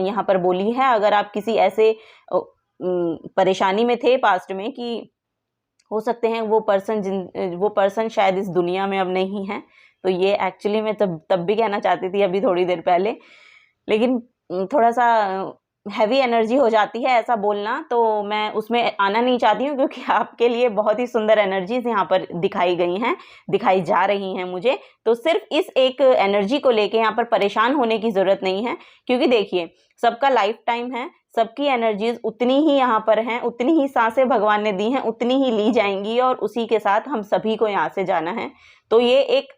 यहाँ पर बोली है, अगर आप किसी ऐसे परेशानी में थे पास्ट में कि हो सकते हैं वो पर्सन शायद इस दुनिया में अब नहीं है, तो ये एक्चुअली मैं तब भी कहना चाहती थी अभी थोड़ी देर पहले, लेकिन थोड़ा सा हैवी एनर्जी हो जाती है ऐसा बोलना, तो मैं उसमें आना नहीं चाहती हूँ, क्योंकि आपके लिए बहुत ही सुंदर एनर्जीज यहाँ पर दिखाई गई हैं, दिखाई जा रही हैं मुझे। तो सिर्फ इस एक एनर्जी को लेके यहाँ पर परेशान होने की ज़रूरत नहीं है, क्योंकि देखिए सबका लाइफ टाइम है, सबकी एनर्जीज उतनी ही यहाँ पर हैं, उतनी ही सांसें भगवान ने दी हैं, उतनी ही ली जाएंगी और उसी के साथ हम सभी को यहाँ से जाना है। तो ये एक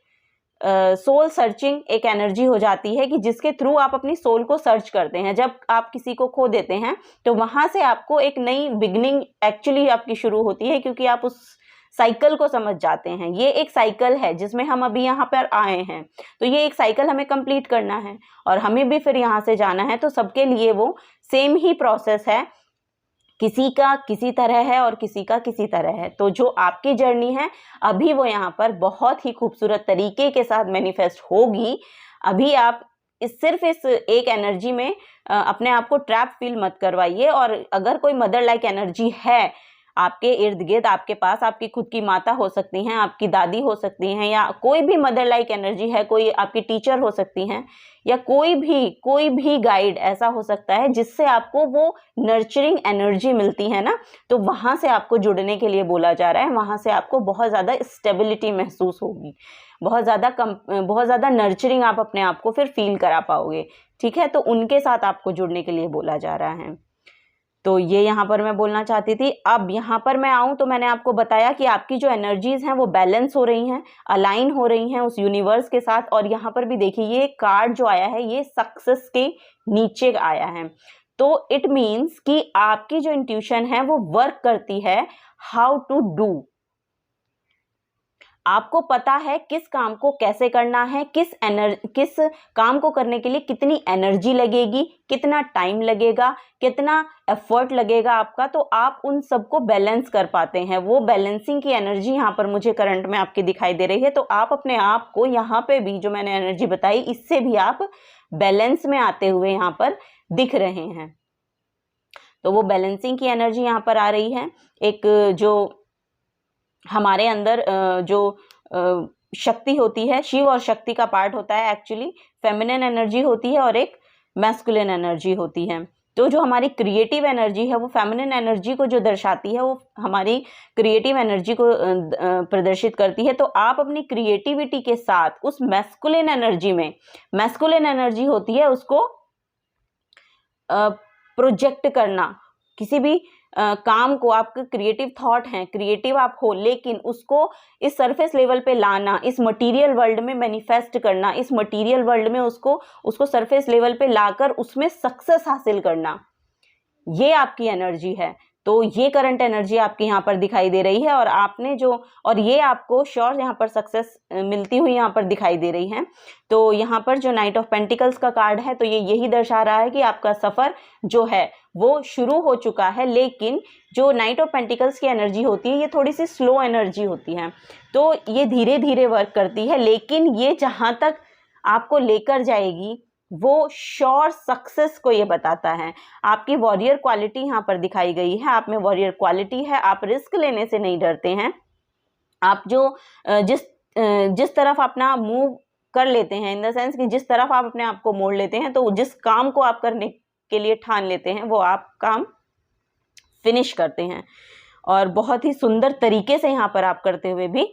सोल सर्चिंग एक एनर्जी हो जाती है कि जिसके थ्रू आप अपनी सोल को सर्च करते हैं। जब आप किसी को खो देते हैं तो वहां से आपको एक नई बिगनिंग एक्चुअली आपकी शुरू होती है, क्योंकि आप उस साइकिल को समझ जाते हैं। ये एक साइकिल है जिसमें हम अभी यहाँ पर आए हैं, तो ये एक साइकिल हमें कंप्लीट करना है और हमें भी फिर यहाँ से जाना है। तो सबके लिए वो सेम ही प्रोसेस है, किसी का किसी तरह है और किसी का किसी तरह है। तो जो आपकी जर्नी है अभी वो यहाँ पर बहुत ही खूबसूरत तरीके के साथ मैनिफेस्ट होगी। अभी आप सिर्फ इस एक एनर्जी में अपने आप को ट्रैप फील मत करवाइए। और अगर कोई मदर लाइक एनर्जी है आपके इर्द गिर्द, आपके पास, आपकी खुद की माता हो सकती हैं, आपकी दादी हो सकती हैं, या कोई भी मदर लाइक एनर्जी है, कोई आपकी टीचर हो सकती हैं, या कोई भी गाइड ऐसा हो सकता है जिससे आपको वो नर्चरिंग एनर्जी मिलती है ना, तो वहाँ से आपको जुड़ने के लिए बोला जा रहा है। वहाँ से आपको बहुत ज़्यादा स्टेबिलिटी महसूस होगी, बहुत ज़्यादा नर्चरिंग आप अपने आप को फिर फील करा पाओगे। ठीक है, तो उनके साथ आपको जुड़ने के लिए बोला जा रहा है। तो ये यहाँ पर मैं बोलना चाहती थी। अब यहाँ पर मैं आऊँ तो मैंने आपको बताया कि आपकी जो एनर्जीज हैं वो बैलेंस हो रही हैं, अलाइन हो रही हैं उस यूनिवर्स के साथ। और यहाँ पर भी देखिए ये कार्ड जो आया है ये सक्सेस के नीचे आया है। तो इट मीन्स कि आपकी जो इंट्यूशन है वो वर्क करती है हाउ टू डू। आपको पता है किस काम को कैसे करना है, किस काम को करने के लिए कितनी एनर्जी लगेगी, कितना टाइम लगेगा, कितना एफर्ट लगेगा आपका। तो आप उन सबको बैलेंस कर पाते हैं। वो बैलेंसिंग की एनर्जी यहाँ पर मुझे करंट में आपकी दिखाई दे रही है। तो आप अपने आप को यहाँ पे भी जो मैंने एनर्जी बताई इससे भी आप बैलेंस में आते हुए यहाँ पर दिख रहे हैं। तो वो बैलेंसिंग की एनर्जी यहाँ पर आ रही है। एक जो हमारे अंदर जो शक्ति होती है, शिव और शक्ति का पार्ट होता है, एक्चुअली फेमिनिन एनर्जी होती है और एक मैस्कुलिन एनर्जी होती है। तो जो हमारी क्रिएटिव एनर्जी है वो फेमिनिन एनर्जी को जो दर्शाती है, वो हमारी क्रिएटिव एनर्जी को प्रदर्शित करती है। तो आप अपनी क्रिएटिविटी के साथ उस मैस्कुलिन एनर्जी में, मैस्कुलिन एनर्जी होती है उसको प्रोजेक्ट करना, किसी भी काम को, आपके क्रिएटिव थॉट हैं, क्रिएटिव आप हो, लेकिन उसको इस सरफेस लेवल पे लाना, इस मटेरियल वर्ल्ड में मैनिफेस्ट करना, इस मटेरियल वर्ल्ड में उसको सरफेस लेवल पे लाकर उसमें सक्सेस हासिल करना, ये आपकी एनर्जी है। तो ये करंट एनर्जी आपकी यहाँ पर दिखाई दे रही है और ये आपको श्योर यहाँ पर सक्सेस मिलती हुई यहाँ पर दिखाई दे रही है। तो यहाँ पर जो नाइट ऑफ पेंटिकल्स का कार्ड है तो ये यही दर्शा रहा है कि आपका सफ़र जो है वो शुरू हो चुका है, लेकिन जो नाइट ऑफ पेंटिकल्स की एनर्जी होती है ये थोड़ी सी स्लो एनर्जी होती है। तो ये धीरे धीरे वर्क करती है, लेकिन ये जहाँ तक आपको लेकर जाएगी वो श्योर सक्सेस को ये बताता है। आपकी वॉरियर क्वालिटी यहाँ पर दिखाई गई है, आप में वॉरियर क्वालिटी है, आप रिस्क लेने से नहीं डरते हैं। आप जिस तरफ अपना मूव कर लेते हैं, इन द सेंस कि जिस तरफ आप अपने आप को मोड़ लेते हैं, तो जिस काम को आप करने के लिए ठान लेते हैं वो आप काम फिनिश करते हैं और बहुत ही सुंदर तरीके से यहाँ पर आप करते हुए भी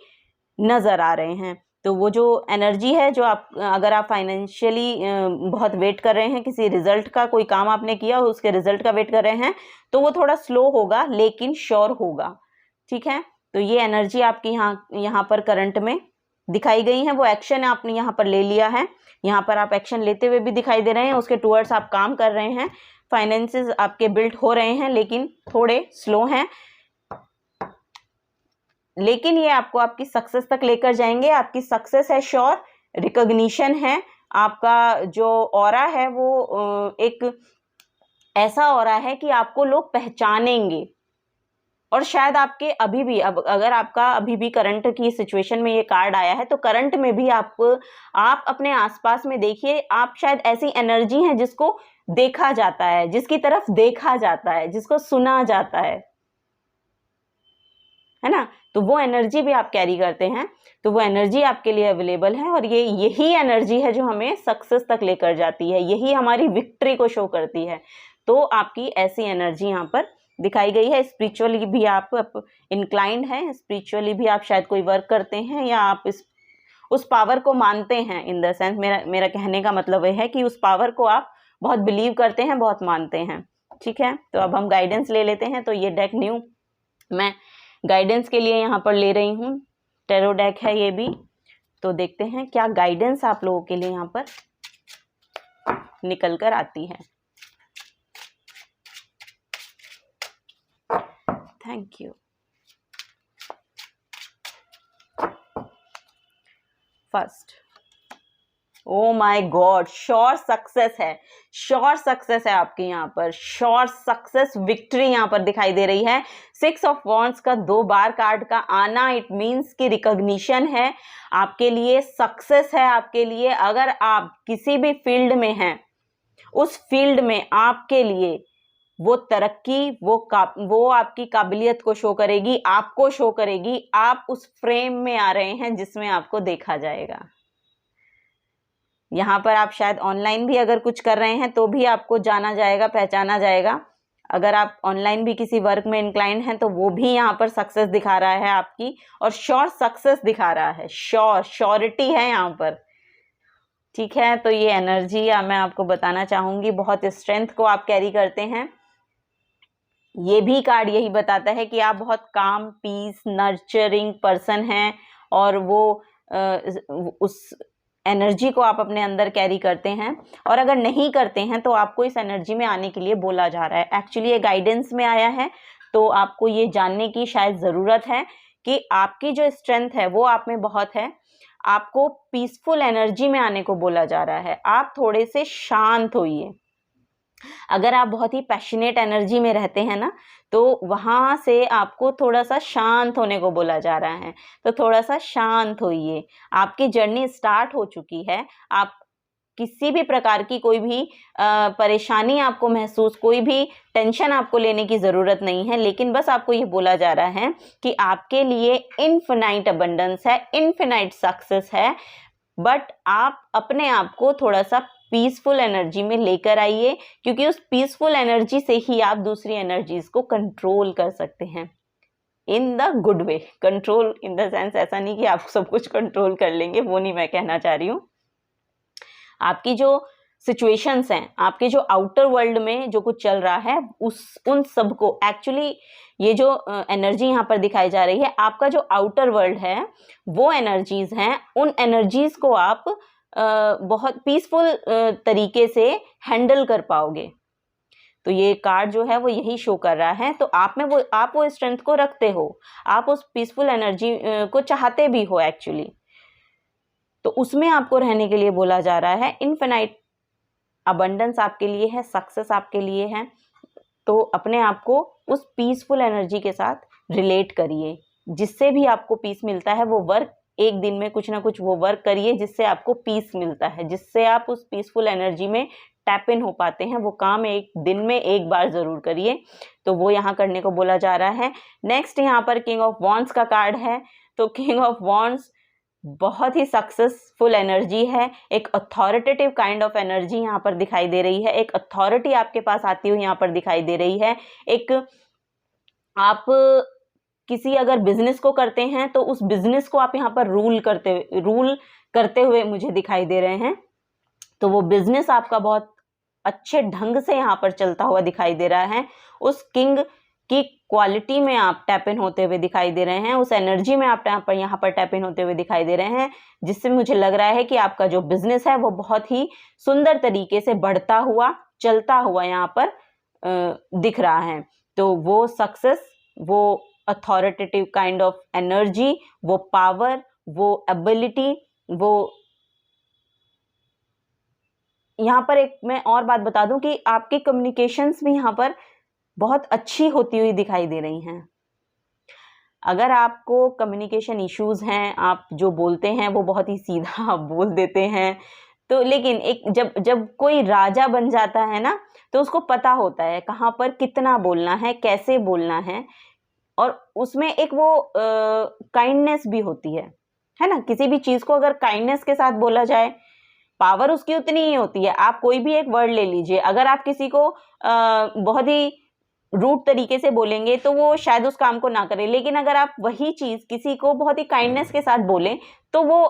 नज़र आ रहे हैं। तो वो जो एनर्जी है, जो अगर आप फाइनेंशियली बहुत वेट कर रहे हैं, किसी रिजल्ट का, कोई काम आपने किया और उसके रिजल्ट का वेट कर रहे हैं, तो वो थोड़ा स्लो होगा लेकिन श्योर होगा। ठीक है, तो ये एनर्जी आपकी यहाँ पर करंट में दिखाई गई है। वो एक्शन आपने यहाँ पर ले लिया है, यहाँ पर आप एक्शन लेते हुए भी दिखाई दे रहे हैं, उसके टूवर्ड्स आप काम कर रहे हैं, फाइनेंसेस आपके बिल्ड हो रहे हैं लेकिन थोड़े स्लो हैं, लेकिन ये आपको आपकी सक्सेस तक लेकर जाएंगे। आपकी सक्सेस है श्योर, रिकॉग्निशन है, आपका जो ऑरा है वो एक ऐसा ऑरा है कि आपको लोग पहचानेंगे। और शायद आपके अभी भी, अब अगर आपका अभी भी करंट की सिचुएशन में ये कार्ड आया है तो करंट में भी आप अपने आसपास में देखिए, आप शायद ऐसी एनर्जी है जिसको देखा जाता है, जिसकी तरफ देखा जाता है, जिसको सुना जाता है ना। तो वो एनर्जी भी आप कैरी करते हैं, तो वो एनर्जी आपके लिए अवेलेबल है और यही एनर्जी है जो हमें सक्सेस तक लेकर जाती है, यही हमारी विक्ट्री को शो करती है। तो आपकी ऐसी एनर्जी यहाँ पर दिखाई गई है। स्पिरिचुअली भी आप इंक्लाइंड हैं, स्पिरिचुअली भी आप शायद कोई वर्क करते हैं, या आप उस पावर को मानते हैं। इन द सेंस मेरा कहने का मतलब ये है कि उस पावर को आप बहुत बिलीव करते हैं, बहुत मानते हैं। ठीक है, तो अब हम गाइडेंस ले लेते हैं। तो ये डेक न्यू मैं गाइडेंस के लिए यहाँ पर ले रही हूँ, टैरो डेक है ये भी। तो देखते हैं क्या गाइडेंस आप लोगों के लिए यहाँ पर निकल कर आती है। Thank you. First, O my God, sure success है, श्योर सक्सेस है आपकी यहाँ पर, श्योर सक्सेस, विक्ट्री यहाँ पर दिखाई दे रही है। 6 ऑफ वॉन्ड्स का 2 बार कार्ड का आना, इट मीन्स कि रिकॉग्निशन है आपके लिए, सक्सेस है आपके लिए। अगर आप किसी भी फील्ड में हैं, उस फील्ड में आपके लिए वो तरक्की, वो आपकी काबिलियत को शो करेगी, आपको शो करेगी। आप उस फ्रेम में आ रहे हैं जिसमें आपको देखा जाएगा। यहाँ पर आप शायद ऑनलाइन भी अगर कुछ कर रहे हैं तो भी आपको जाना जाएगा, पहचाना जाएगा। अगर आप ऑनलाइन भी किसी वर्क में इंक्लाइंड हैं तो वो भी यहाँ पर सक्सेस दिखा रहा है आपकी, और श्योर सक्सेस दिखा रहा है, श्योरिटी है यहाँ पर। ठीक है, तो ये एनर्जी मैं आपको बताना चाहूंगी, बहुत स्ट्रेंथ को आप कैरी करते हैं। ये भी कार्ड यही बताता है कि आप बहुत काम, पीस, नर्चरिंग पर्सन हैं, और वो उस एनर्जी को आप अपने अंदर कैरी करते हैं। और अगर नहीं करते हैं तो आपको इस एनर्जी में आने के लिए बोला जा रहा है। एक्चुअली ये गाइडेंस में आया है, तो आपको ये जानने की शायद ज़रूरत है कि आपकी जो स्ट्रेंथ है वो आप में बहुत है। आपको पीसफुल एनर्जी में आने को बोला जा रहा है। आप थोड़े से शांत होइए। अगर आप बहुत ही पैशनेट एनर्जी में रहते हैं ना, तो वहां से आपको थोड़ा सा शांत होने को बोला जा रहा है। तो थोड़ा सा शांत होइए। आपकी जर्नी स्टार्ट हो चुकी है। आप किसी भी प्रकार की कोई भी परेशानी आपको महसूस, कोई भी टेंशन आपको लेने की ज़रूरत नहीं है। लेकिन बस आपको ये बोला जा रहा है कि आपके लिए इनफिनाइट अबंडेंस है, इनफिनाइट सक्सेस है। बट आप अपने आप को थोड़ा सा पीसफुल एनर्जी में लेकर आइए, क्योंकि उस पीसफुल एनर्जी से ही आप दूसरी एनर्जीज को कंट्रोल कर सकते हैं, in the good way. Control in the sense ऐसा नहीं कि आप सब कुछ कंट्रोल कर लेंगे, वो नहीं मैं कहना चाह रही हूँ। आपकी जो सिचुएशंस हैं, आपके जो आउटर वर्ल्ड में जो कुछ चल रहा है, उन सब को, एक्चुअली ये जो एनर्जी यहाँ पर दिखाई जा रही है, आपका जो आउटर वर्ल्ड है वो एनर्जीज हैं, उन एनर्जीज को आप बहुत पीसफुल तरीके से हैंडल कर पाओगे। तो ये कार्ड जो है वो यही शो कर रहा है। तो आप में आप वो स्ट्रेंथ को रखते हो, आप उस पीसफुल एनर्जी को चाहते भी हो एक्चुअली, तो उसमें आपको रहने के लिए बोला जा रहा है। इनफिनाइट अबंडेंस आपके लिए है, सक्सेस आपके लिए है। तो अपने आप को उस पीसफुल एनर्जी के साथ रिलेट करिए, जिससे भी आपको पीस मिलता है वो वर्क, एक दिन में कुछ ना कुछ वो वर्क करिए जिससे आपको पीस मिलता है, जिससे आप उस पीसफुल एनर्जी में टैप इन हो पाते हैं। वो काम एक दिन में एक बार ज़रूर करिए। तो वो यहाँ करने को बोला जा रहा है। नेक्स्ट यहाँ पर किंग ऑफ वॉन्ड्स का कार्ड है। तो किंग ऑफ वॉन्ड्स बहुत ही सक्सेसफुल एनर्जी है, एक अथॉरिटेटिव काइंड ऑफ एनर्जी यहाँ पर दिखाई दे रही है। एक अथॉरिटी आपके पास आती हुई यहाँ पर दिखाई दे रही है। एक आप किसी अगर बिजनेस को करते हैं तो उस बिजनेस को आप यहाँ पर रूल करते हुए मुझे दिखाई दे रहे हैं। तो वो बिजनेस आपका बहुत अच्छे ढंग से यहाँ पर चलता हुआ दिखाई दे रहा है। उस किंग की क्वालिटी में आप टैप इन होते हुए दिखाई दे रहे हैं, उस एनर्जी में आप यहाँ पर टैप इन होते हुए दिखाई दे रहे हैं, जिससे मुझे लग रहा है कि आपका जो बिजनेस है वो बहुत ही सुंदर तरीके से बढ़ता हुआ, चलता हुआ यहाँ पर दिख रहा है। तो वो सक्सेस, वो अथॉरिटेटिव काइंड ऑफ एनर्जी, वो पावर, वो एबिलिटी, वो यहाँ पर एक मैं और बात बता दूं कि आपकी कम्युनिकेशंस भी यहाँ पर बहुत अच्छी होती हुई दिखाई दे रही हैं। अगर आपको कम्युनिकेशन इश्यूज हैं, आप जो बोलते हैं वो बहुत ही सीधा बोल देते हैं, तो लेकिन एक जब कोई राजा बन जाता है ना, तो उसको पता होता है कहाँ पर कितना बोलना है, कैसे बोलना है, और उसमें एक वो काइंडनेस भी होती है ना। किसी भी चीज़ को अगर काइंडनेस के साथ बोला जाए, पावर उसकी उतनी ही होती है। आप कोई भी एक वर्ड ले लीजिए, अगर आप किसी को बहुत ही रूड तरीके से बोलेंगे तो वो शायद उस काम को ना करे, लेकिन अगर आप वही चीज किसी को बहुत ही काइंडनेस के साथ बोलें तो वो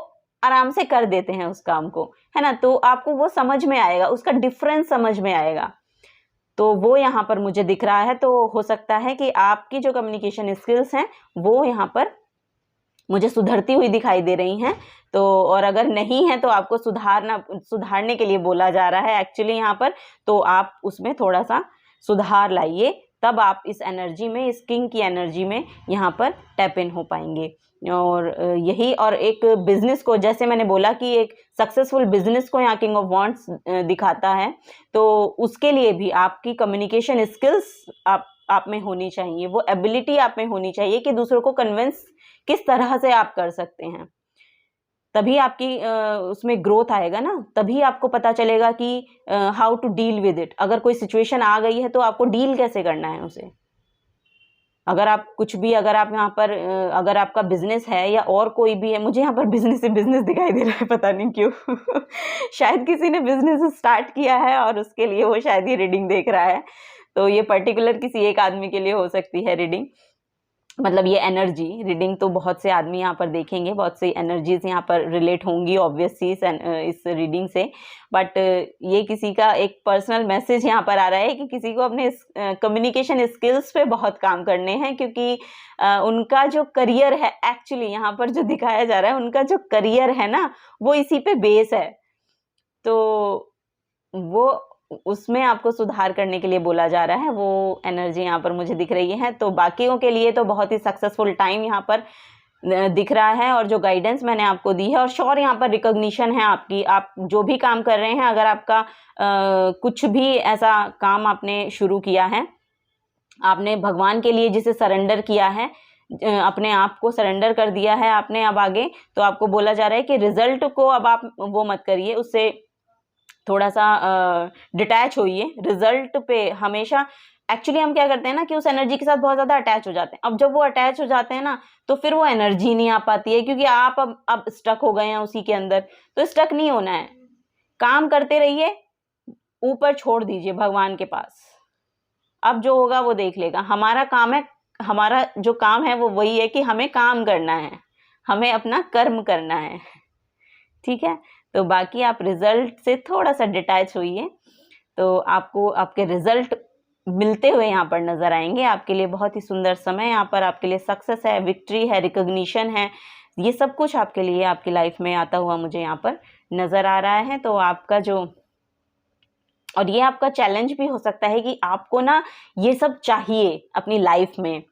आराम से कर देते हैं उस काम को, है ना। तो आपको वो समझ में आएगा, उसका डिफरेंस समझ में आएगा। तो वो यहाँ पर मुझे दिख रहा है। तो हो सकता है कि आपकी जो कम्युनिकेशन स्किल्स हैं वो यहाँ पर मुझे सुधरती हुई दिखाई दे रही हैं। तो और अगर नहीं है तो आपको सुधारने के लिए बोला जा रहा है एक्चुअली यहाँ पर। तो आप उसमें थोड़ा सा सुधार लाइए, तब आप इस एनर्जी में, इस किंग की एनर्जी में यहाँ पर टैप इन हो पाएंगे। और यही, और एक बिजनेस को, जैसे मैंने बोला कि एक सक्सेसफुल बिजनेस को यहाँ किंग ऑफ वॉन्ड्स दिखाता है, तो उसके लिए भी आपकी कम्युनिकेशन स्किल्स आप में होनी चाहिए, वो एबिलिटी आप में होनी चाहिए कि दूसरों को कन्विंस किस तरह से आप कर सकते हैं। तभी आपकी उसमें ग्रोथ आएगा ना, तभी आपको पता चलेगा कि how to deal with it. अगर कोई सिचुएशन आ गई है तो आपको डील कैसे करना है उसे। अगर आप कुछ भी, अगर आप यहाँ पर अगर आपका बिजनेस है या और कोई भी है, मुझे यहाँ पर बिजनेस से बिजनेस दिखाई दे रहा है, पता नहीं क्यों शायद किसी ने बिजनेस स्टार्ट किया है और उसके लिए वो शायद ये रीडिंग देख रहा है। तो ये पर्टिकुलर किसी एक आदमी के लिए हो सकती है रीडिंग, मतलब ये एनर्जी रीडिंग। तो बहुत से आदमी यहाँ पर देखेंगे, बहुत सी एनर्जीज यहाँ पर रिलेट होंगी ऑब्वियसली इस रीडिंग से। बट ये किसी का एक पर्सनल मैसेज यहाँ पर आ रहा है कि किसी को अपने कम्युनिकेशन स्किल्स पे बहुत काम करने हैं, क्योंकि उनका जो करियर है, एक्चुअली यहाँ पर जो दिखाया जा रहा है, उनका जो करियर है ना वो इसी पे बेस है। तो वो उसमें आपको सुधार करने के लिए बोला जा रहा है, वो एनर्जी यहाँ पर मुझे दिख रही है। तो बाकियों के लिए तो बहुत ही सक्सेसफुल टाइम यहाँ पर दिख रहा है, और जो गाइडेंस मैंने आपको दी है, और श्योर यहाँ पर रिकॉग्निशन है आपकी। आप जो भी काम कर रहे हैं, अगर आपका कुछ भी ऐसा काम आपने शुरू किया है, आपने भगवान के लिए जिसे सरेंडर किया है, अपने आप को सरेंडर कर दिया है आपने अब आगे, तो आपको बोला जा रहा है कि रिजल्ट को अब आप वो मत करिए, उससे थोड़ा सा डिटैच होइए। रिजल्ट पे हमेशा, एक्चुअली हम क्या करते हैं ना कि उस एनर्जी के साथ बहुत ज़्यादा अटैच हो जाते हैं। अब जब वो अटैच हो जाते हैं ना तो फिर वो एनर्जी नहीं आ पाती है, क्योंकि आप अब स्टक हो गए हैं उसी के अंदर। तो स्टक नहीं होना है, काम करते रहिए, ऊपर छोड़ दीजिए भगवान के पास। अब जो होगा वो देख लेगा। हमारा काम है, हमारा जो काम है वो वही है कि हमें काम करना है, हमें अपना कर्म करना है, ठीक है। तो बाकी आप रिजल्ट से थोड़ा सा डिटैच होइए, तो आपको आपके रिजल्ट मिलते हुए यहाँ पर नजर आएंगे। आपके लिए बहुत ही सुंदर समय यहाँ पर, आपके लिए सक्सेस है, विक्ट्री है, रिकॉग्निशन है, ये सब कुछ आपके लिए आपकी लाइफ में आता हुआ मुझे यहाँ पर नजर आ रहा है। तो आपका जो, और ये आपका चैलेंज भी हो सकता है कि आपको ना ये सब चाहिए अपनी लाइफ में,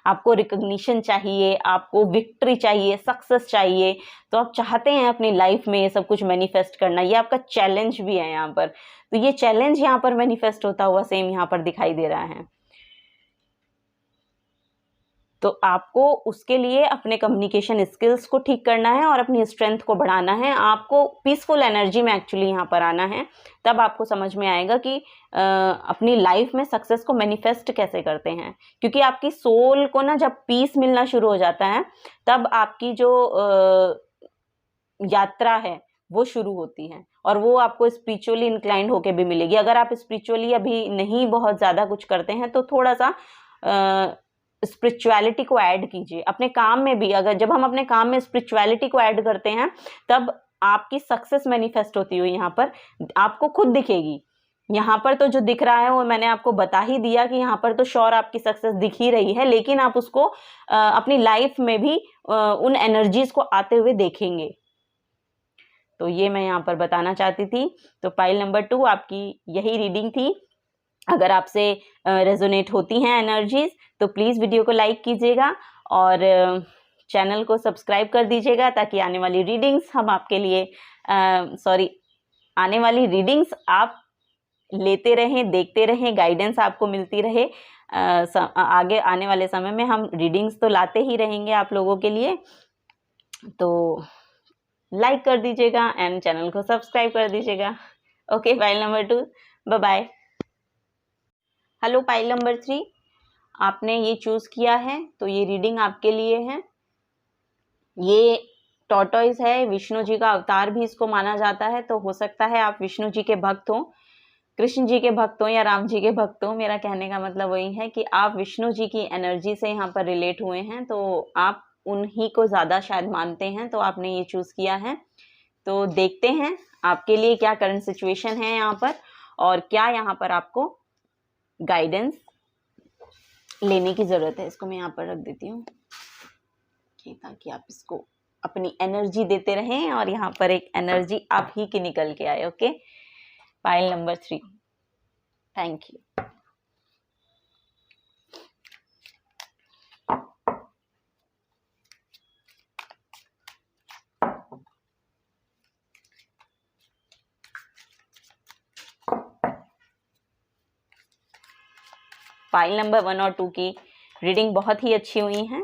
आपको रिकॉग्निशन चाहिए, आपको विक्ट्री चाहिए, सक्सेस चाहिए। तो आप चाहते हैं अपनी लाइफ में ये सब कुछ मैनिफेस्ट करना, ये आपका चैलेंज भी है यहाँ पर। तो ये चैलेंज यहाँ पर मैनिफेस्ट होता हुआ सेम यहाँ पर दिखाई दे रहा है। तो आपको उसके लिए अपने कम्युनिकेशन स्किल्स को ठीक करना है और अपनी स्ट्रेंथ को बढ़ाना है। आपको पीसफुल एनर्जी में एक्चुअली यहाँ पर आना है, तब आपको समझ में आएगा कि अपनी लाइफ में सक्सेस को मैनिफेस्ट कैसे करते हैं। क्योंकि आपकी सोल को ना जब पीस मिलना शुरू हो जाता है, तब आपकी जो यात्रा है वो शुरू होती है, और वो आपको स्पिरिचुअली इंक्लाइंड होके भी मिलेगी। अगर आप स्पिरिचुअली अभी नहीं बहुत ज़्यादा कुछ करते हैं तो थोड़ा सा स्पिरिचुअलिटी को ऐड कीजिए अपने काम में भी। अगर जब हम अपने काम में स्पिरिचुअलिटी को ऐड करते हैं, तब आपकी सक्सेस मैनिफेस्ट होती हुई यहाँ पर आपको खुद दिखेगी। यहाँ पर तो जो दिख रहा है वो मैंने आपको बता ही दिया कि यहाँ पर तो श्योर आपकी सक्सेस दिख ही रही है, लेकिन आप उसको अपनी लाइफ में भी उन एनर्जीज को आते हुए देखेंगे। तो ये मैं यहाँ पर बताना चाहती थी। तो पाइल नंबर 2 आपकी यही रीडिंग थी। अगर आपसे रेजोनेट होती हैं एनर्जीज तो प्लीज़ वीडियो को लाइक कीजिएगा और चैनल को सब्सक्राइब कर दीजिएगा, ताकि आने वाली रीडिंग्स हम आपके लिए आने वाली रीडिंग्स आप लेते रहें, देखते रहें, गाइडेंस आपको मिलती रहे। आगे आने वाले समय में हम रीडिंग्स तो लाते ही रहेंगे आप लोगों के लिए। तो लाइक कर दीजिएगा एंड चैनल को सब्सक्राइब कर दीजिएगा। Okay, pile number 2, bye bye. Hello pile number 3, आपने ये चूज़ किया है तो ये रीडिंग आपके लिए है। ये टॉर्टोइज है, विष्णु जी का अवतार भी इसको माना जाता है। तो हो सकता है आप विष्णु जी के भक्त हो, कृष्ण जी के भक्त हो या राम जी के भक्त हो। मेरा कहने का मतलब वही है कि आप विष्णु जी की एनर्जी से यहाँ पर रिलेट हुए हैं, तो आप उन्हीं को ज़्यादा शायद मानते हैं, तो आपने ये चूज़ किया है। तो देखते हैं आपके लिए क्या करंट सिचुएशन है यहाँ पर, और क्या यहाँ पर आपको गाइडेंस लेने की ज़रूरत है। इसको मैं यहाँ पर रख देती हूँ ताकि आप इसको अपनी एनर्जी देते रहें, और यहाँ पर एक एनर्जी आप ही की निकल के आए। Okay, pile number 3। Thank you. Pile number 1 और 2 की रीडिंग बहुत ही अच्छी हुई है।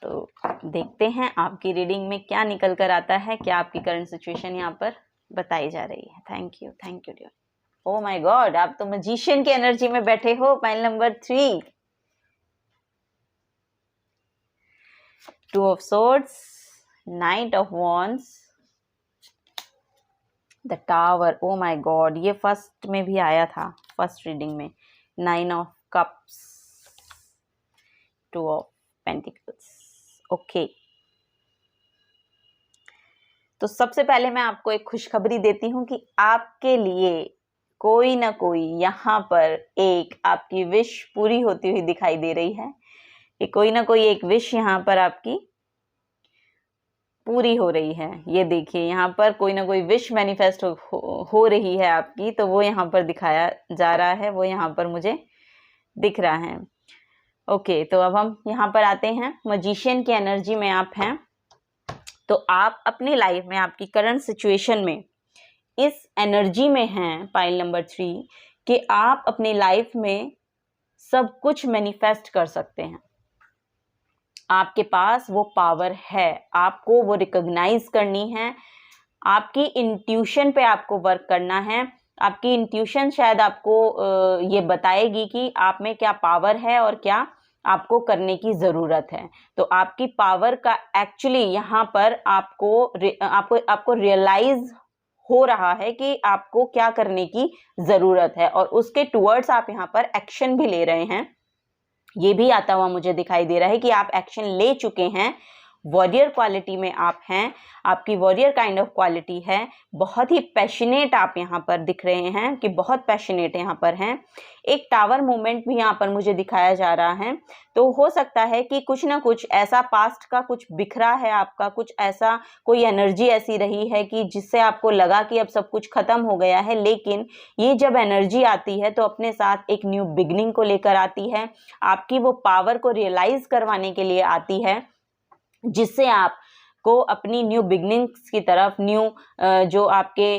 तो देखते हैं आपकी रीडिंग में क्या निकल कर आता है, क्या आपकी करंट सिचुएशन यहाँ पर बताई जा रही है। Thank you dear. Oh my god, आप तो मैजिशियन की एनर्जी में बैठे हो। Pile number 3, 2 of swords, knight of wands, the tower. Oh my god, ये फर्स्ट में भी आया था, फर्स्ट रीडिंग में। 9 of cups, 2 of pentacles. Okay, तो सबसे पहले मैं आपको एक खुशखबरी देती हूँ कि आपके लिए कोई ना कोई यहाँ पर एक आपकी विश पूरी होती हुई दिखाई दे रही है, कि कोई ना कोई एक विश यहाँ पर आपकी पूरी हो रही है। ये देखिए, यहाँ पर कोई ना कोई विश मैनिफेस्ट हो रही है आपकी, तो वो यहाँ पर दिखाया जा रहा है, वो यहाँ पर मुझे दिख रहा है। ओके, तो अब हम यहाँ पर आते हैं, मैजिशियन की एनर्जी में आप हैं। तो आप अपनी लाइफ में, आपकी करंट सिचुएशन में इस एनर्जी में हैं, पाइल नंबर 3, कि आप अपनी लाइफ में सब कुछ मैनिफेस्ट कर सकते हैं। आपके पास वो पावर है, आपको वो रिकॉग्नाइज करनी है। आपकी इंट्यूशन पे आपको वर्क करना है। आपकी इंट्यूशन शायद आपको ये बताएगी कि आप में क्या पावर है और क्या आपको करने की ज़रूरत है। तो आपकी पावर का एक्चुअली यहाँ पर आपको रियलाइज हो रहा है कि आपको क्या करने की ज़रूरत है, और उसके टुवर्ड्स आप यहाँ पर एक्शन भी ले रहे हैं। ये भी आता हुआ मुझे दिखाई दे रहा है कि आप एक्शन ले चुके हैं। वॉरियर क्वालिटी में आप हैं, आपकी वॉरियर काइंड ऑफ क्वालिटी है। बहुत ही पैशनेट आप यहाँ पर दिख रहे हैं, कि बहुत पैशनेट यहाँ पर हैं। एक टावर मूवमेंट भी यहाँ पर मुझे दिखाया जा रहा है। तो हो सकता है कि कुछ ना कुछ ऐसा पास्ट का कुछ बिखरा है आपका, कुछ ऐसा कोई एनर्जी ऐसी रही है कि जिससे आपको लगा कि अब सब कुछ खत्म हो गया है। लेकिन ये जब एनर्जी आती है तो अपने साथ एक न्यू बिगनिंग को लेकर आती है, आपकी वो पावर को रियलाइज करवाने के लिए आती है, जिससे आपको अपनी न्यू बिगनिंग्स की तरफ, न्यू जो आपके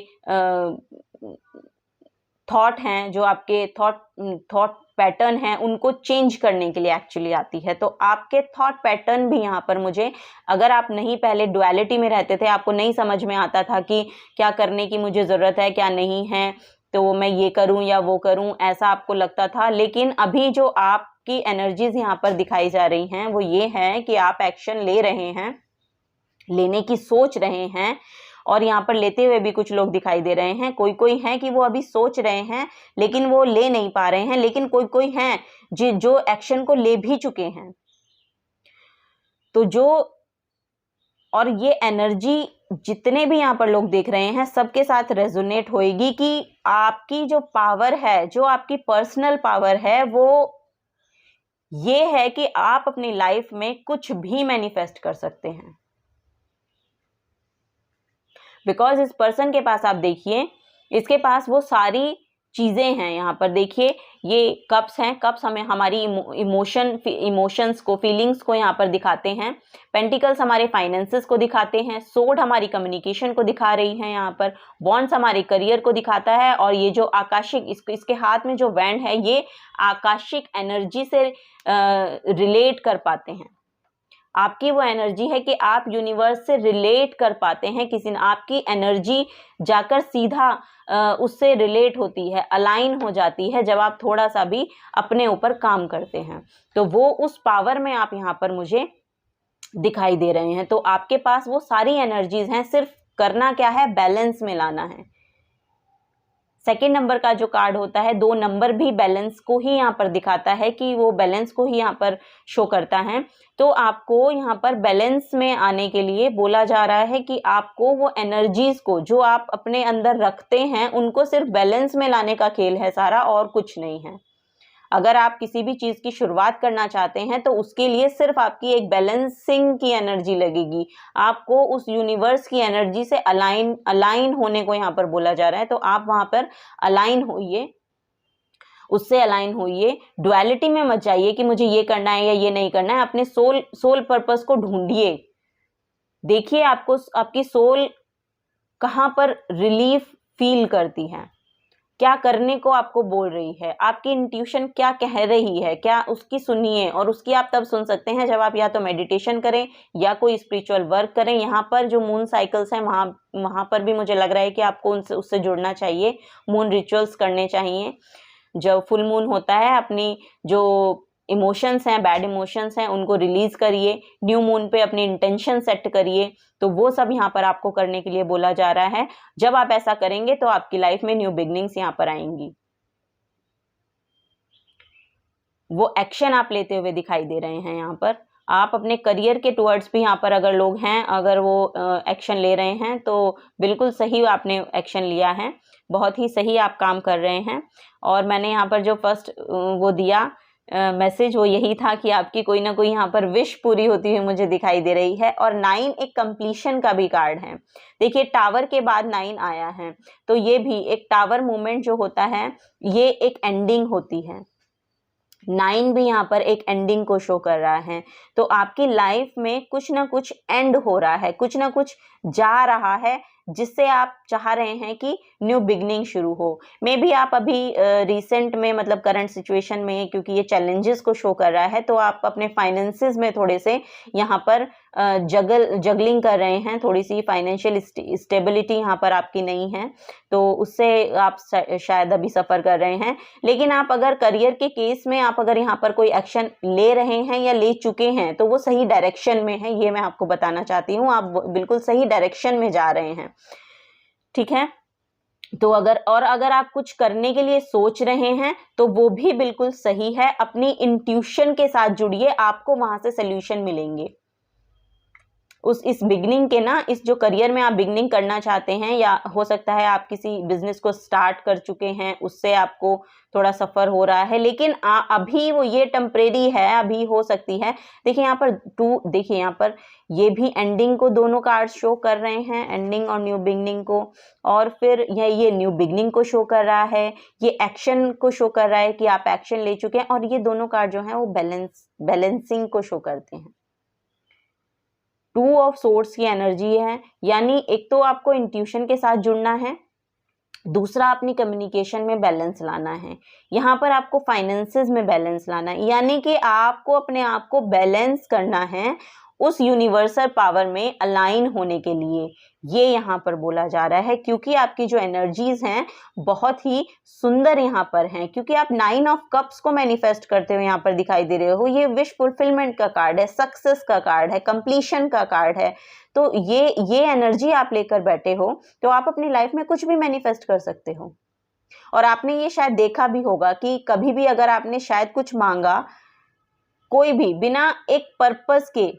थॉट हैं, जो आपके थॉट पैटर्न हैं, उनको चेंज करने के लिए एक्चुअली आती है। तो आपके थॉट पैटर्न भी यहाँ पर मुझे, अगर आप नहीं पहले डुअलिटी में रहते थे, आपको नहीं समझ में आता था कि क्या करने की मुझे ज़रूरत है, क्या नहीं है, तो मैं ये करूं या वो करूं, ऐसा आपको लगता था। लेकिन अभी जो आपकी एनर्जीज यहाँ पर दिखाई जा रही हैं वो ये है कि आप एक्शन ले रहे हैं, लेने की सोच रहे हैं, और यहाँ पर लेते हुए भी कुछ लोग दिखाई दे रहे हैं। कोई है कि वो अभी सोच रहे हैं लेकिन वो ले नहीं पा रहे हैं, लेकिन कोई हैं जो एक्शन को ले भी चुके हैं। तो जो, और ये एनर्जी जितने भी यहाँ पर लोग देख रहे हैं सबके साथ रेजोनेट होएगी, कि आपकी जो पावर है, जो आपकी पर्सनल पावर है, वो ये है कि आप अपनी लाइफ में कुछ भी मैनिफेस्ट कर सकते हैं। बिकॉज इस पर्सन के पास आप देखिए, इसके पास वो सारी चीज़ें हैं। यहाँ पर देखिए, ये कप्स हैं। कप्स हमें हमारी इमोशंस को, फीलिंग्स को यहाँ पर दिखाते हैं। पेंटिकल्स हमारे फाइनेंसेस को दिखाते हैं। सोर्ड हमारी कम्युनिकेशन को दिखा रही है यहाँ पर। वॉन्ड्स हमारे करियर को दिखाता है। और ये जो आकाशिक, इसके हाथ में जो वैंड है, ये आकाशिक एनर्जी से रिलेट कर पाते हैं। आपकी वो एनर्जी है कि आप यूनिवर्स से रिलेट कर पाते हैं किसी ने, आपकी एनर्जी जाकर सीधा उससे रिलेट होती है, अलाइन हो जाती है जब आप थोड़ा सा भी अपने ऊपर काम करते हैं। तो वो उस पावर में आप यहाँ पर मुझे दिखाई दे रहे हैं। तो आपके पास वो सारी एनर्जीज हैं, सिर्फ करना क्या है, बैलेंस में लाना है। सेकेंड नंबर का जो कार्ड होता है, 2 नंबर भी बैलेंस को ही यहाँ पर दिखाता है कि वो बैलेंस को ही यहाँ पर शो करता है। तो आपको यहाँ पर बैलेंस में आने के लिए बोला जा रहा है कि आपको वो एनर्जीज को जो आप अपने अंदर रखते हैं उनको सिर्फ बैलेंस में लाने का खेल है सारा, और कुछ नहीं है। अगर आप किसी भी चीज की शुरुआत करना चाहते हैं तो उसके लिए सिर्फ आपकी एक बैलेंसिंग की एनर्जी लगेगी। आपको उस यूनिवर्स की एनर्जी से अलाइन होने को यहाँ पर बोला जा रहा है। तो आप वहां पर अलाइन होइए, उससे अलाइन होइए। डुअलिटी में मत जाइए कि मुझे ये करना है या ये नहीं करना है। अपने सोल पर्पस को ढूंढिए। देखिए आपको आपकी सोल कहाँ पर रिलीफ फील करती है, क्या करने को आपको बोल रही है, आपकी इंट्यूशन क्या कह रही है, क्या उसकी सुनिए। और उसकी आप तब सुन सकते हैं जब आप या तो मेडिटेशन करें या कोई स्पिरिचुअल वर्क करें। यहाँ पर जो मून साइकिल्स हैं वहाँ पर भी मुझे लग रहा है कि आपको उससे जुड़ना चाहिए, मून रिचुअल्स करने चाहिए। जब फुल मून होता है, अपनी जो इमोशंस हैं, बैड इमोशंस हैं, उनको रिलीज करिए। न्यू मून पे अपनी इंटेंशन सेट करिए। तो वो सब यहाँ पर आपको करने के लिए बोला जा रहा है। जब आप ऐसा करेंगे तो आपकी लाइफ में न्यू बिगनिंग्स यहाँ पर आएंगी। वो एक्शन आप लेते हुए दिखाई दे रहे हैं यहाँ पर। आप अपने करियर के टुवर्ड्स भी यहाँ पर अगर लोग हैं, अगर वो एक्शन ले रहे हैं तो बिल्कुल सही आपने एक्शन लिया है, बहुत ही सही आप काम कर रहे हैं। और मैंने यहाँ पर जो फर्स्ट वो दिया मैसेज वो यही था कि आपकी कोई ना कोई यहाँ पर विश पूरी होती हुई मुझे दिखाई दे रही है। और 9 एक कंप्लीशन का भी कार्ड है। देखिए टावर के बाद 9 आया है, तो ये भी एक टावर मूवमेंट जो होता है ये एक एंडिंग होती है। 9 भी यहाँ पर एक एंडिंग को शो कर रहा है। तो आपकी लाइफ में कुछ ना कुछ एंड हो रहा है, कुछ ना कुछ जा रहा है, जिससे आप चाह रहे हैं कि न्यू बिगनिंग शुरू हो। मे बी आप अभी रिसेंट में, मतलब करंट सिचुएशन में, क्योंकि ये चैलेंजेस को शो कर रहा है, तो आप अपने फाइनेंसेस में थोड़े से यहाँ पर जगलिंग कर रहे हैं। थोड़ी सी फाइनेंशियल स्टेबिलिटी यहाँ पर आपकी नहीं है, तो उससे आप शायद अभी सफ़र कर रहे हैं। लेकिन आप अगर करियर के केस में आप अगर यहाँ पर कोई एक्शन ले रहे हैं या ले चुके हैं तो वो सही डायरेक्शन में है, ये मैं आपको बताना चाहती हूँ। आप बिल्कुल सही डायरेक्शन में जा रहे हैं, ठीक है। तो अगर आप कुछ करने के लिए सोच रहे हैं तो वो भी बिल्कुल सही है। अपनी इंट्यूशन के साथ जुड़िए, आपको वहां से सोल्यूशन मिलेंगे। इस बिगनिंग के ना, इस जो करियर में आप बिगनिंग करना चाहते हैं, या हो सकता है आप किसी बिजनेस को स्टार्ट कर चुके हैं, उससे आपको थोड़ा सफर हो रहा है, लेकिन अभी वो ये टेम्परेरी है, अभी हो सकती है। देखिए यहाँ पर 2, देखिए यहाँ पर ये भी एंडिंग को दोनों कार्ड शो कर रहे हैं, एंडिंग और न्यू बिगनिंग को। और फिर ये न्यू बिगनिंग को शो कर रहा है, ये एक्शन को शो कर रहा है कि आप एक्शन ले चुके हैं। और ये दोनों कार्ड जो है वो बैलेंसिंग को शो करते हैं। 2 ऑफ सोर्ड्स की एनर्जी है, यानी एक तो आपको इंट्यूशन के साथ जुड़ना है, दूसरा अपनी कम्युनिकेशन में बैलेंस लाना है। यहाँ पर आपको फाइनेंसेस में बैलेंस लाना है, यानी कि आपको अपने आप को बैलेंस करना है उस यूनिवर्सल पावर में अलाइन होने के लिए। ये यहाँ पर बोला जा रहा है, क्योंकि आपकी जो एनर्जीज हैं बहुत ही सुंदर यहाँ पर हैं, क्योंकि आप 9 ऑफ कप्स को मैनिफेस्ट करते हुए यहाँ पर दिखाई दे रहे हो। ये विश फुलफिलमेंट का कार्ड है, सक्सेस का कार्ड है, कंप्लीशन का कार्ड है। तो ये एनर्जी आप लेकर बैठे हो तो आप अपनी लाइफ में कुछ भी मैनिफेस्ट कर सकते हो। और आपने ये शायद देखा भी होगा कि कभी भी अगर आपने शायद कुछ मांगा, कोई भी बिना एक पर्पस के,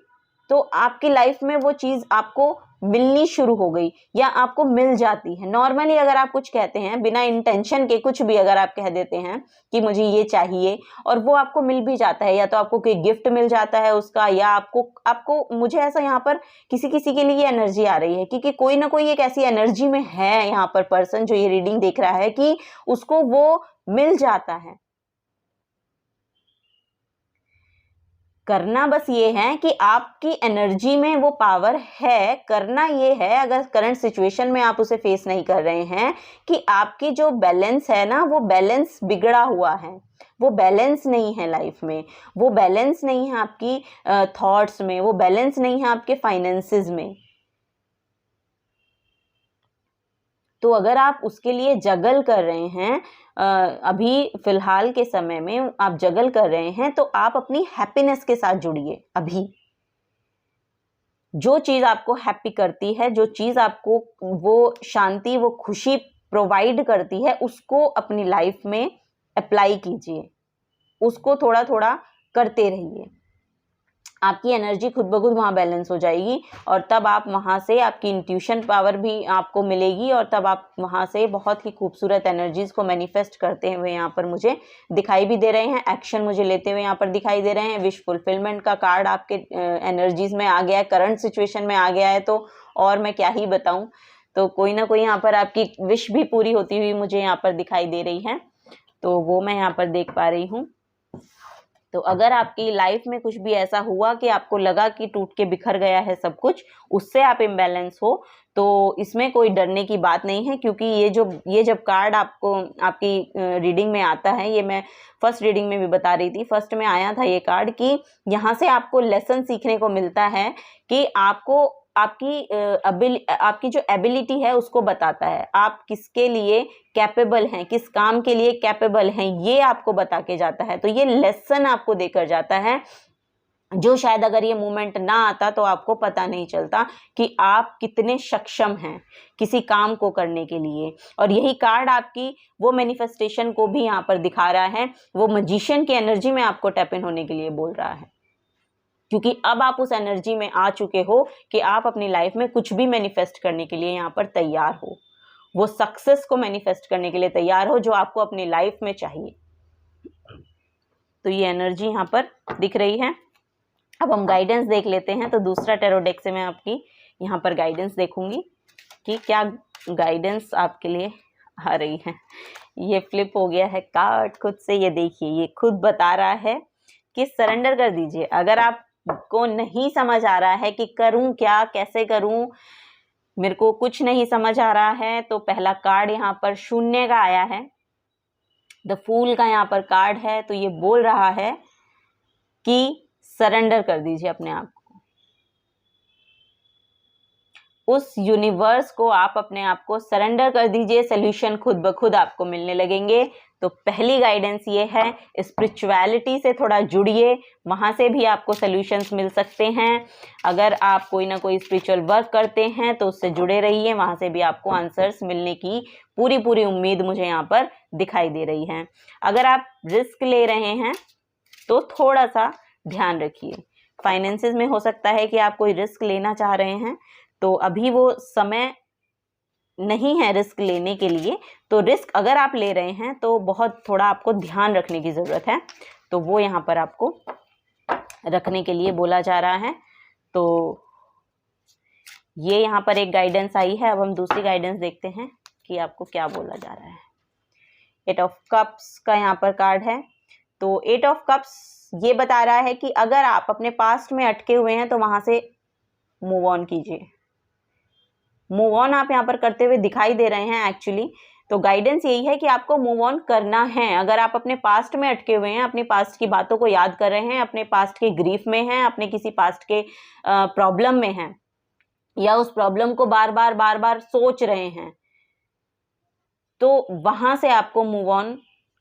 तो आपकी लाइफ में वो चीज आपको मिलनी शुरू हो गई या आपको मिल जाती है। नॉर्मली अगर आप कुछ कहते हैं बिना इंटेंशन के, कुछ भी अगर आप कह देते हैं कि मुझे ये चाहिए, और वो आपको मिल भी जाता है, या तो आपको कोई गिफ्ट मिल जाता है उसका, या आपको मुझे ऐसा यहाँ पर किसी के लिए एनर्जी आ रही है, क्योंकि कोई ना कोई एक ऐसी एनर्जी में है यहाँ पर पर्सन जो ये रीडिंग देख रहा है कि उसको वो मिल जाता है। करना बस ये है कि आपकी एनर्जी में वो पावर है। करना ये है, अगर करंट सिचुएशन में आप उसे फेस नहीं कर रहे हैं, कि आपकी जो बैलेंस है ना, वो बैलेंस बिगड़ा हुआ है, वो बैलेंस नहीं है लाइफ में, वो बैलेंस नहीं है आपकी थॉट्स में, वो बैलेंस नहीं है आपके फाइनेंसेस में। तो अगर आप उसके लिए जगल कर रहे हैं, अभी फिलहाल के समय में आप जगल कर रहे हैं, तो आप अपनी हैप्पीनेस के साथ जुड़िए अभी। जो चीज़ आपको हैप्पी करती है, जो चीज़ आपको वो शांति, वो खुशी प्रोवाइड करती है, उसको अपनी लाइफ में अप्लाई कीजिए, उसको थोड़ा थोड़ा करते रहिए। आपकी एनर्जी खुद ब खुद वहाँ बैलेंस हो जाएगी और तब आप वहाँ से, आपकी इंट्यूशन पावर भी आपको मिलेगी और तब आप वहाँ से बहुत ही खूबसूरत एनर्जीज को मैनिफेस्ट करते हुए यहाँ पर मुझे दिखाई भी दे रहे हैं, एक्शन मुझे लेते हुए यहाँ पर दिखाई दे रहे हैं। विश फुलफिलमेंट का कार्ड आपके एनर्जीज में आ गया है, करंट सिचुएशन में आ गया है, तो और मैं क्या ही बताऊँ। तो कोई ना कोई यहाँ पर आपकी विश भी पूरी होती हुई मुझे यहाँ पर दिखाई दे रही है, तो वो मैं यहाँ पर देख पा रही हूँ। तो अगर आपकी लाइफ में कुछ भी ऐसा हुआ कि आपको लगा कि टूट के बिखर गया है सब कुछ, उससे आप इम्बैलेंस हो, तो इसमें कोई डरने की बात नहीं है, क्योंकि ये जब कार्ड आपको आपकी रीडिंग में आता है, ये मैं फर्स्ट रीडिंग में भी बता रही थी, फर्स्ट में आया था ये कार्ड कि यहाँ से आपको लेसन सीखने को मिलता है कि आपको आपकी जो एबिलिटी है उसको बताता है, आप किसके लिए कैपेबल हैं, किस काम के लिए कैपेबल हैं, ये आपको बता के जाता है। तो ये लेसन आपको देकर जाता है, जो शायद अगर ये मूवमेंट ना आता तो आपको पता नहीं चलता कि आप कितने सक्षम हैं किसी काम को करने के लिए। और यही कार्ड आपकी वो मैनिफेस्टेशन को भी यहाँ पर दिखा रहा है, वो मैजिशियन की एनर्जी में आपको टैप इन होने के लिए बोल रहा है, क्योंकि अब आप उस एनर्जी में आ चुके हो कि आप अपनी लाइफ में कुछ भी मैनिफेस्ट करने के लिए यहाँ पर तैयार हो, वो सक्सेस को मैनिफेस्ट करने के लिए तैयार हो जो आपको अपनी लाइफ में चाहिए। तो ये एनर्जी यहाँ पर दिख रही है। अब हम गाइडेंस देख लेते हैं। तो दूसरा टैरो डेक से मैं आपकी यहाँ पर गाइडेंस देखूंगी कि क्या गाइडेंस आपके लिए आ रही है। ये फ्लिप हो गया है कार्ड खुद से, ये देखिए, ये खुद बता रहा है कि सरेंडर कर दीजिए। अगर आपको नहीं समझ आ रहा है कि करूं क्या, कैसे करूं, मेरे को कुछ नहीं समझ आ रहा है, तो पहला कार्ड यहाँ पर शून्य का आया है, द फूल का यहाँ पर कार्ड है। तो ये बोल रहा है कि सरेंडर कर दीजिए अपने आप को, उस यूनिवर्स को आप अपने आप को सरेंडर कर दीजिए, सोल्यूशन खुद ब खुद आपको मिलने लगेंगे। तो पहली गाइडेंस ये है, स्पिरिचुअलिटी से थोड़ा जुड़िए, वहाँ से भी आपको सोल्यूशंस मिल सकते हैं। अगर आप कोई ना कोई स्पिरिचुअल वर्क करते हैं तो उससे जुड़े रहिए, वहाँ से भी आपको आंसर्स मिलने की पूरी उम्मीद मुझे यहाँ पर दिखाई दे रही है। अगर आप रिस्क ले रहे हैं तो थोड़ा सा ध्यान रखिए। फाइनेंसेस में हो सकता है कि आप कोई रिस्क लेना चाह रहे हैं, तो अभी वो समय नहीं है रिस्क लेने के लिए। तो रिस्क अगर आप ले रहे हैं तो बहुत थोड़ा आपको ध्यान रखने की ज़रूरत है, तो वो यहाँ पर आपको रखने के लिए बोला जा रहा है। तो ये यहाँ पर एक गाइडेंस आई है। अब हम दूसरी गाइडेंस देखते हैं कि आपको क्या बोला जा रहा है। 8 ऑफ कप्स का यहाँ पर कार्ड है। तो 8 ऑफ कप्स ये बता रहा है कि अगर आप अपने पास्ट में अटके हुए हैं तो वहां से मूव ऑन कीजिए। मूव ऑन आप यहाँ पर करते हुए दिखाई दे रहे हैं एक्चुअली। तो गाइडेंस यही है कि आपको मूव ऑन करना है। अगर आप अपने पास्ट में अटके हुए हैं, अपने पास्ट की बातों को याद कर रहे हैं, अपने पास्ट के ग्रीफ में हैं, अपने किसी पास्ट के प्रॉब्लम में हैं, या उस प्रॉब्लम को बार बार सोच रहे हैं, तो वहां से आपको मूव ऑन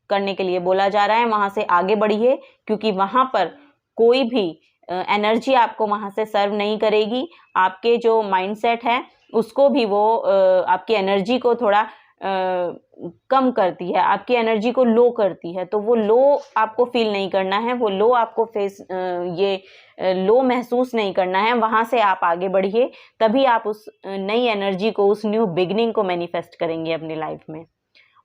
करने के लिए बोला जा रहा है। वहां से आगे बढ़िए, क्योंकि वहां पर कोई भी एनर्जी आपको वहां से सर्व नहीं करेगी। आपके जो माइंडसेट है उसको भी वो आपकी एनर्जी को थोड़ा कम करती है, आपकी एनर्जी को लो करती है। तो वो लो आपको फील नहीं करना है, वो लो आपको लो महसूस नहीं करना है। वहां से आप आगे बढ़िए, तभी आप उस नई एनर्जी को, उस न्यू बिगनिंग को मैनिफेस्ट करेंगे अपनी लाइफ में।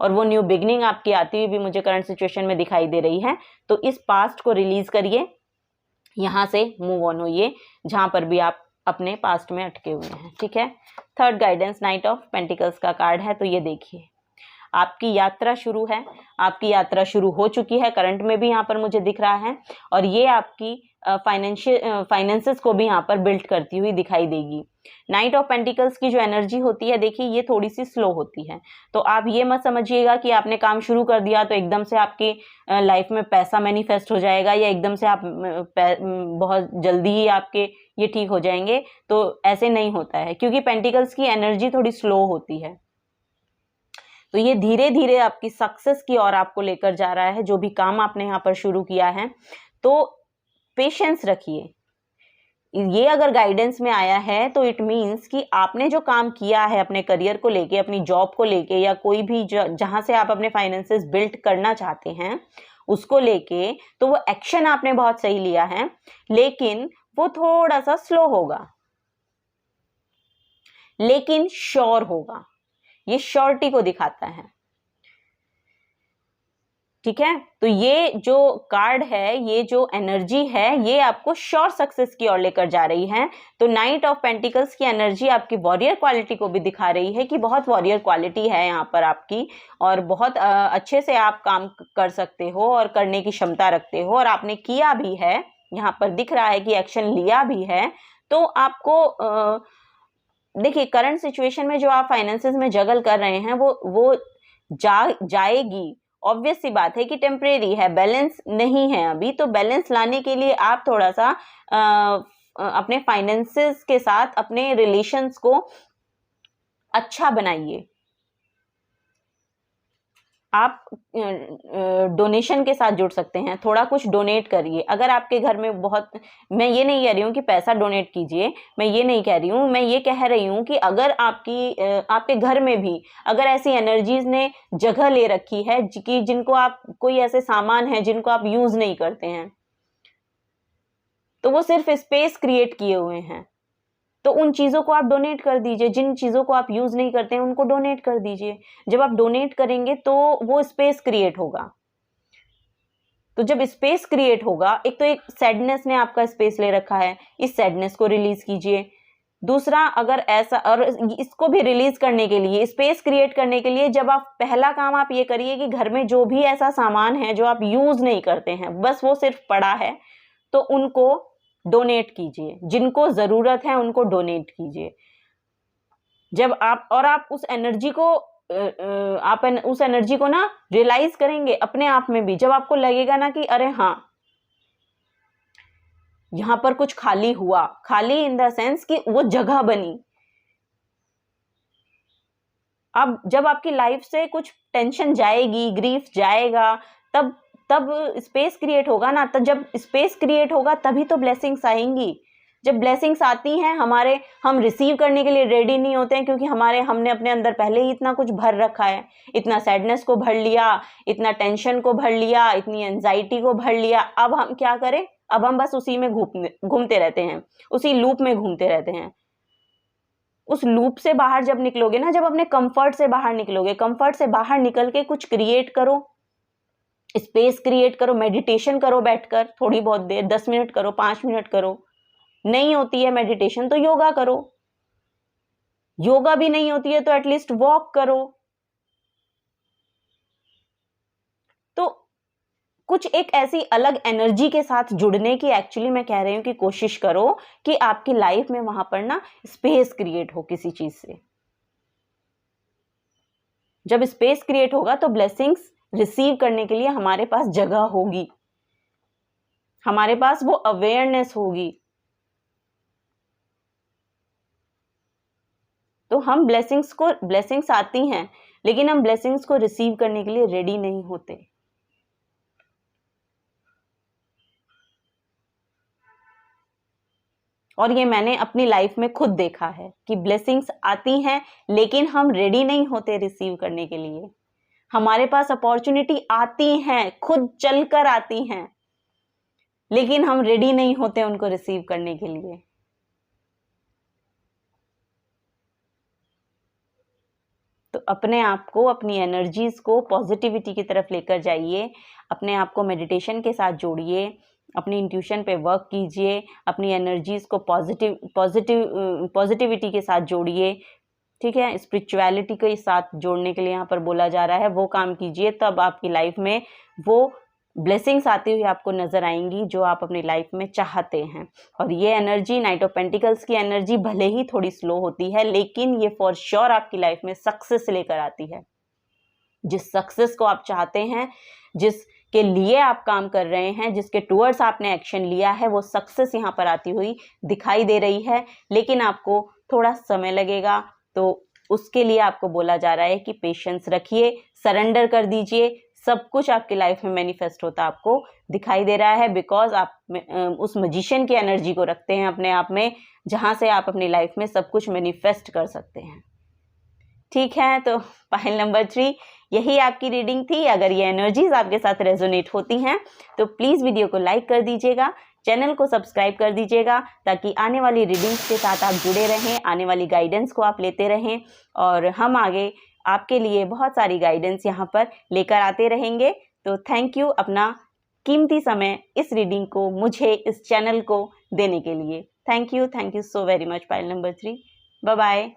और वो न्यू बिगनिंग आपकी आती हुई भी मुझे करंट सिचुएशन में दिखाई दे रही है। तो इस पास्ट को रिलीज करिए, यहाँ से मूव ऑन होइए जहाँ पर भी आप अपने पास्ट में अटके हुए हैं। ठीक है। Third guidance night of pentacles का कार्ड है। तो ये देखिए, आपकी यात्रा शुरू है, आपकी यात्रा शुरू हो चुकी है, करंट में भी यहाँ पर मुझे दिख रहा है, और ये आपकी फाइनेंसेस को भी यहाँ पर बिल्ड करती हुई दिखाई देगी। नाइट ऑफ पेंटिकल्स की जो एनर्जी होती है, देखिए, ये थोड़ी सी स्लो होती है। तो आप ये मत समझिएगा कि आपने काम शुरू कर दिया तो एकदम से आपकी लाइफ में पैसा मैनिफेस्ट हो जाएगा, या एकदम से आप बहुत जल्दी ही आपके ये ठीक हो जाएंगे। तो ऐसे नहीं होता है, क्योंकि पेंटिकल्स की एनर्जी थोड़ी स्लो होती है। तो ये धीरे धीरे आपकी सक्सेस की ओर आपको लेकर जा रहा है, जो भी काम आपने यहाँ पर शुरू किया है। तो पेशेंस रखिए, ये अगर गाइडेंस में आया है तो इट मीन्स कि आपने जो काम किया है अपने करियर को लेके, अपनी जॉब को लेके, या कोई भी जहां से आप अपने फाइनेंसेस बिल्ड करना चाहते हैं उसको लेके, तो वो एक्शन आपने बहुत सही लिया है, लेकिन वो थोड़ा सा स्लो होगा लेकिन श्योर होगा। ये श्योरिटी को दिखाता है। ठीक है, तो ये जो कार्ड है, ये जो एनर्जी है, ये आपको श्योर सक्सेस की ओर लेकर जा रही है। तो नाइट ऑफ पेंटिकल्स की एनर्जी आपकी वॉरियर क्वालिटी को भी दिखा रही है कि बहुत वॉरियर क्वालिटी है यहाँ पर आपकी, और बहुत अच्छे से आप काम कर सकते हो और करने की क्षमता रखते हो, और आपने किया भी है। यहाँ पर दिख रहा है कि एक्शन लिया भी है। तो आपको देखिए, करंट सिचुएशन में जो आप फाइनेंसेस में जगल कर रहे हैं वो जाएगी। ऑब्वियस सी बात है कि टेम्परेरी है, बैलेंस नहीं है अभी। तो बैलेंस लाने के लिए आप थोड़ा सा अपने फाइनेंसेस के साथ अपने रिलेशंस को अच्छा बनाइए। आप डोनेशन के साथ जुड़ सकते हैं, थोड़ा कुछ डोनेट करिए। अगर आपके घर में बहुत, मैं ये नहीं कह रही हूँ कि पैसा डोनेट कीजिए, मैं ये नहीं कह रही हूँ, मैं ये कह रही हूँ कि अगर आपके घर में भी अगर ऐसी एनर्जीज ने जगह ले रखी है कि जिनको आप, कोई ऐसे सामान है जिनको आप यूज नहीं करते हैं, तो वो सिर्फ स्पेस क्रिएट किए हुए हैं, तो उन चीजों को आप डोनेट कर दीजिए। जिन चीजों को आप यूज नहीं करते हैं उनको डोनेट कर दीजिए। जब आप डोनेट करेंगे तो वो स्पेस क्रिएट होगा। तो जब स्पेस क्रिएट होगा, एक तो एक सैडनेस ने आपका स्पेस ले रखा है, इस सैडनेस को रिलीज कीजिए। दूसरा, अगर ऐसा, और इसको भी रिलीज करने के लिए, स्पेस क्रिएट करने के लिए, जब आप पहला काम आप ये करिए कि घर में जो भी ऐसा सामान है जो आप यूज नहीं करते हैं, बस वो सिर्फ पड़ा है, तो उनको डोनेट कीजिए। जिनको जरूरत है उनको डोनेट कीजिए। जब आप उस एनर्जी को ना रियलाइज करेंगे अपने आप में भी, जब आपको लगेगा ना कि अरे हाँ, यहां पर कुछ खाली हुआ, खाली इन द सेंस कि वो जगह बनी। अब जब आपकी लाइफ से कुछ टेंशन जाएगी, ग्रीफ जाएगा, तब स्पेस क्रिएट होगा ना। तो जब स्पेस क्रिएट होगा तभी तो ब्लेसिंग्स आएंगी। जब ब्लेसिंग्स आती हैं, हम रिसीव करने के लिए रेडी नहीं होते हैं, क्योंकि हमने अपने अंदर पहले ही इतना कुछ भर रखा है। इतना सैडनेस को भर लिया, इतना टेंशन को भर लिया, इतनी एंजाइटी को भर लिया। अब हम क्या करें? अब हम बस उसी में घूमते रहते हैं, उसी लूप में घूमते रहते हैं। उस लूप से बाहर जब निकलोगे ना, जब अपने कंफर्ट से बाहर निकलोगे, कंफर्ट से बाहर निकल के कुछ क्रिएट करो, स्पेस क्रिएट करो, मेडिटेशन करो बैठकर थोड़ी बहुत देर, 10 मिनट करो, 5 मिनट करो। नहीं होती है मेडिटेशन तो योगा करो, योगा भी नहीं होती है तो एटलीस्ट वॉक करो। तो कुछ एक ऐसी अलग एनर्जी के साथ जुड़ने की, एक्चुअली मैं कह रही हूं कि कोशिश करो कि आपकी लाइफ में वहां पर ना स्पेस क्रिएट हो किसी चीज से। जब स्पेस क्रिएट होगा तो ब्लेसिंग्स रिसीव करने के लिए हमारे पास जगह होगी, हमारे पास वो अवेयरनेस होगी। तो हम ब्लेसिंग्स आती हैं, लेकिन हम ब्लेसिंग्स को रिसीव करने के लिए रेडी नहीं होते। और ये मैंने अपनी लाइफ में खुद देखा है कि ब्लेसिंग्स आती हैं, लेकिन हम रेडी नहीं होते रिसीव करने के लिए। हमारे पास अपॉर्चुनिटी आती हैं, खुद चलकर आती हैं, लेकिन हम रेडी नहीं होते उनको रिसीव करने के लिए। तो अपने आप को, अपनी एनर्जीज को पॉजिटिविटी की तरफ लेकर जाइए। अपने आप को मेडिटेशन के साथ जोड़िए, अपनी इंट्यूशन पे वर्क कीजिए, अपनी एनर्जीज को पॉजिटिविटी के साथ जोड़िए। ठीक है, स्पिरिचुअलिटी के साथ जोड़ने के लिए यहाँ पर बोला जा रहा है, वो काम कीजिए। तब आपकी लाइफ में वो ब्लेसिंग्स आती हुई आपको नजर आएंगी जो आप अपनी लाइफ में चाहते हैं। और ये एनर्जी, नाइट ऑफ पेंटिकल्स की एनर्जी, भले ही थोड़ी स्लो होती है, लेकिन ये फॉर श्योर आपकी लाइफ में सक्सेस लेकर आती है। जिस सक्सेस को आप चाहते हैं, जिसके लिए आप काम कर रहे हैं, जिसके टुवर्ड्स आपने एक्शन लिया है, वो सक्सेस यहाँ पर आती हुई दिखाई दे रही है। लेकिन आपको थोड़ा समय लगेगा, तो उसके लिए आपको बोला जा रहा है कि पेशेंस रखिए, सरेंडर कर दीजिए, सब कुछ आपकी लाइफ में मैनिफेस्ट होता आपको दिखाई दे रहा है, बिकॉज आप उस मैजिशियन की एनर्जी को रखते हैं अपने आप में, जहां से आप अपनी लाइफ में सब कुछ मैनिफेस्ट कर सकते हैं। ठीक है, तो पाइल नंबर 3 यही आपकी रीडिंग थी। अगर ये एनर्जीज आपके साथ रेजोनेट होती हैं तो प्लीज़ वीडियो को लाइक कर दीजिएगा, चैनल को सब्सक्राइब कर दीजिएगा, ताकि आने वाली रीडिंग्स के साथ आप जुड़े रहें, आने वाली गाइडेंस को आप लेते रहें, और हम आगे आपके लिए बहुत सारी गाइडेंस यहाँ पर लेकर आते रहेंगे। तो थैंक यू अपना कीमती समय इस रीडिंग को, मुझे, इस चैनल को देने के लिए। Thank you so very much pile number 3। Bye bye.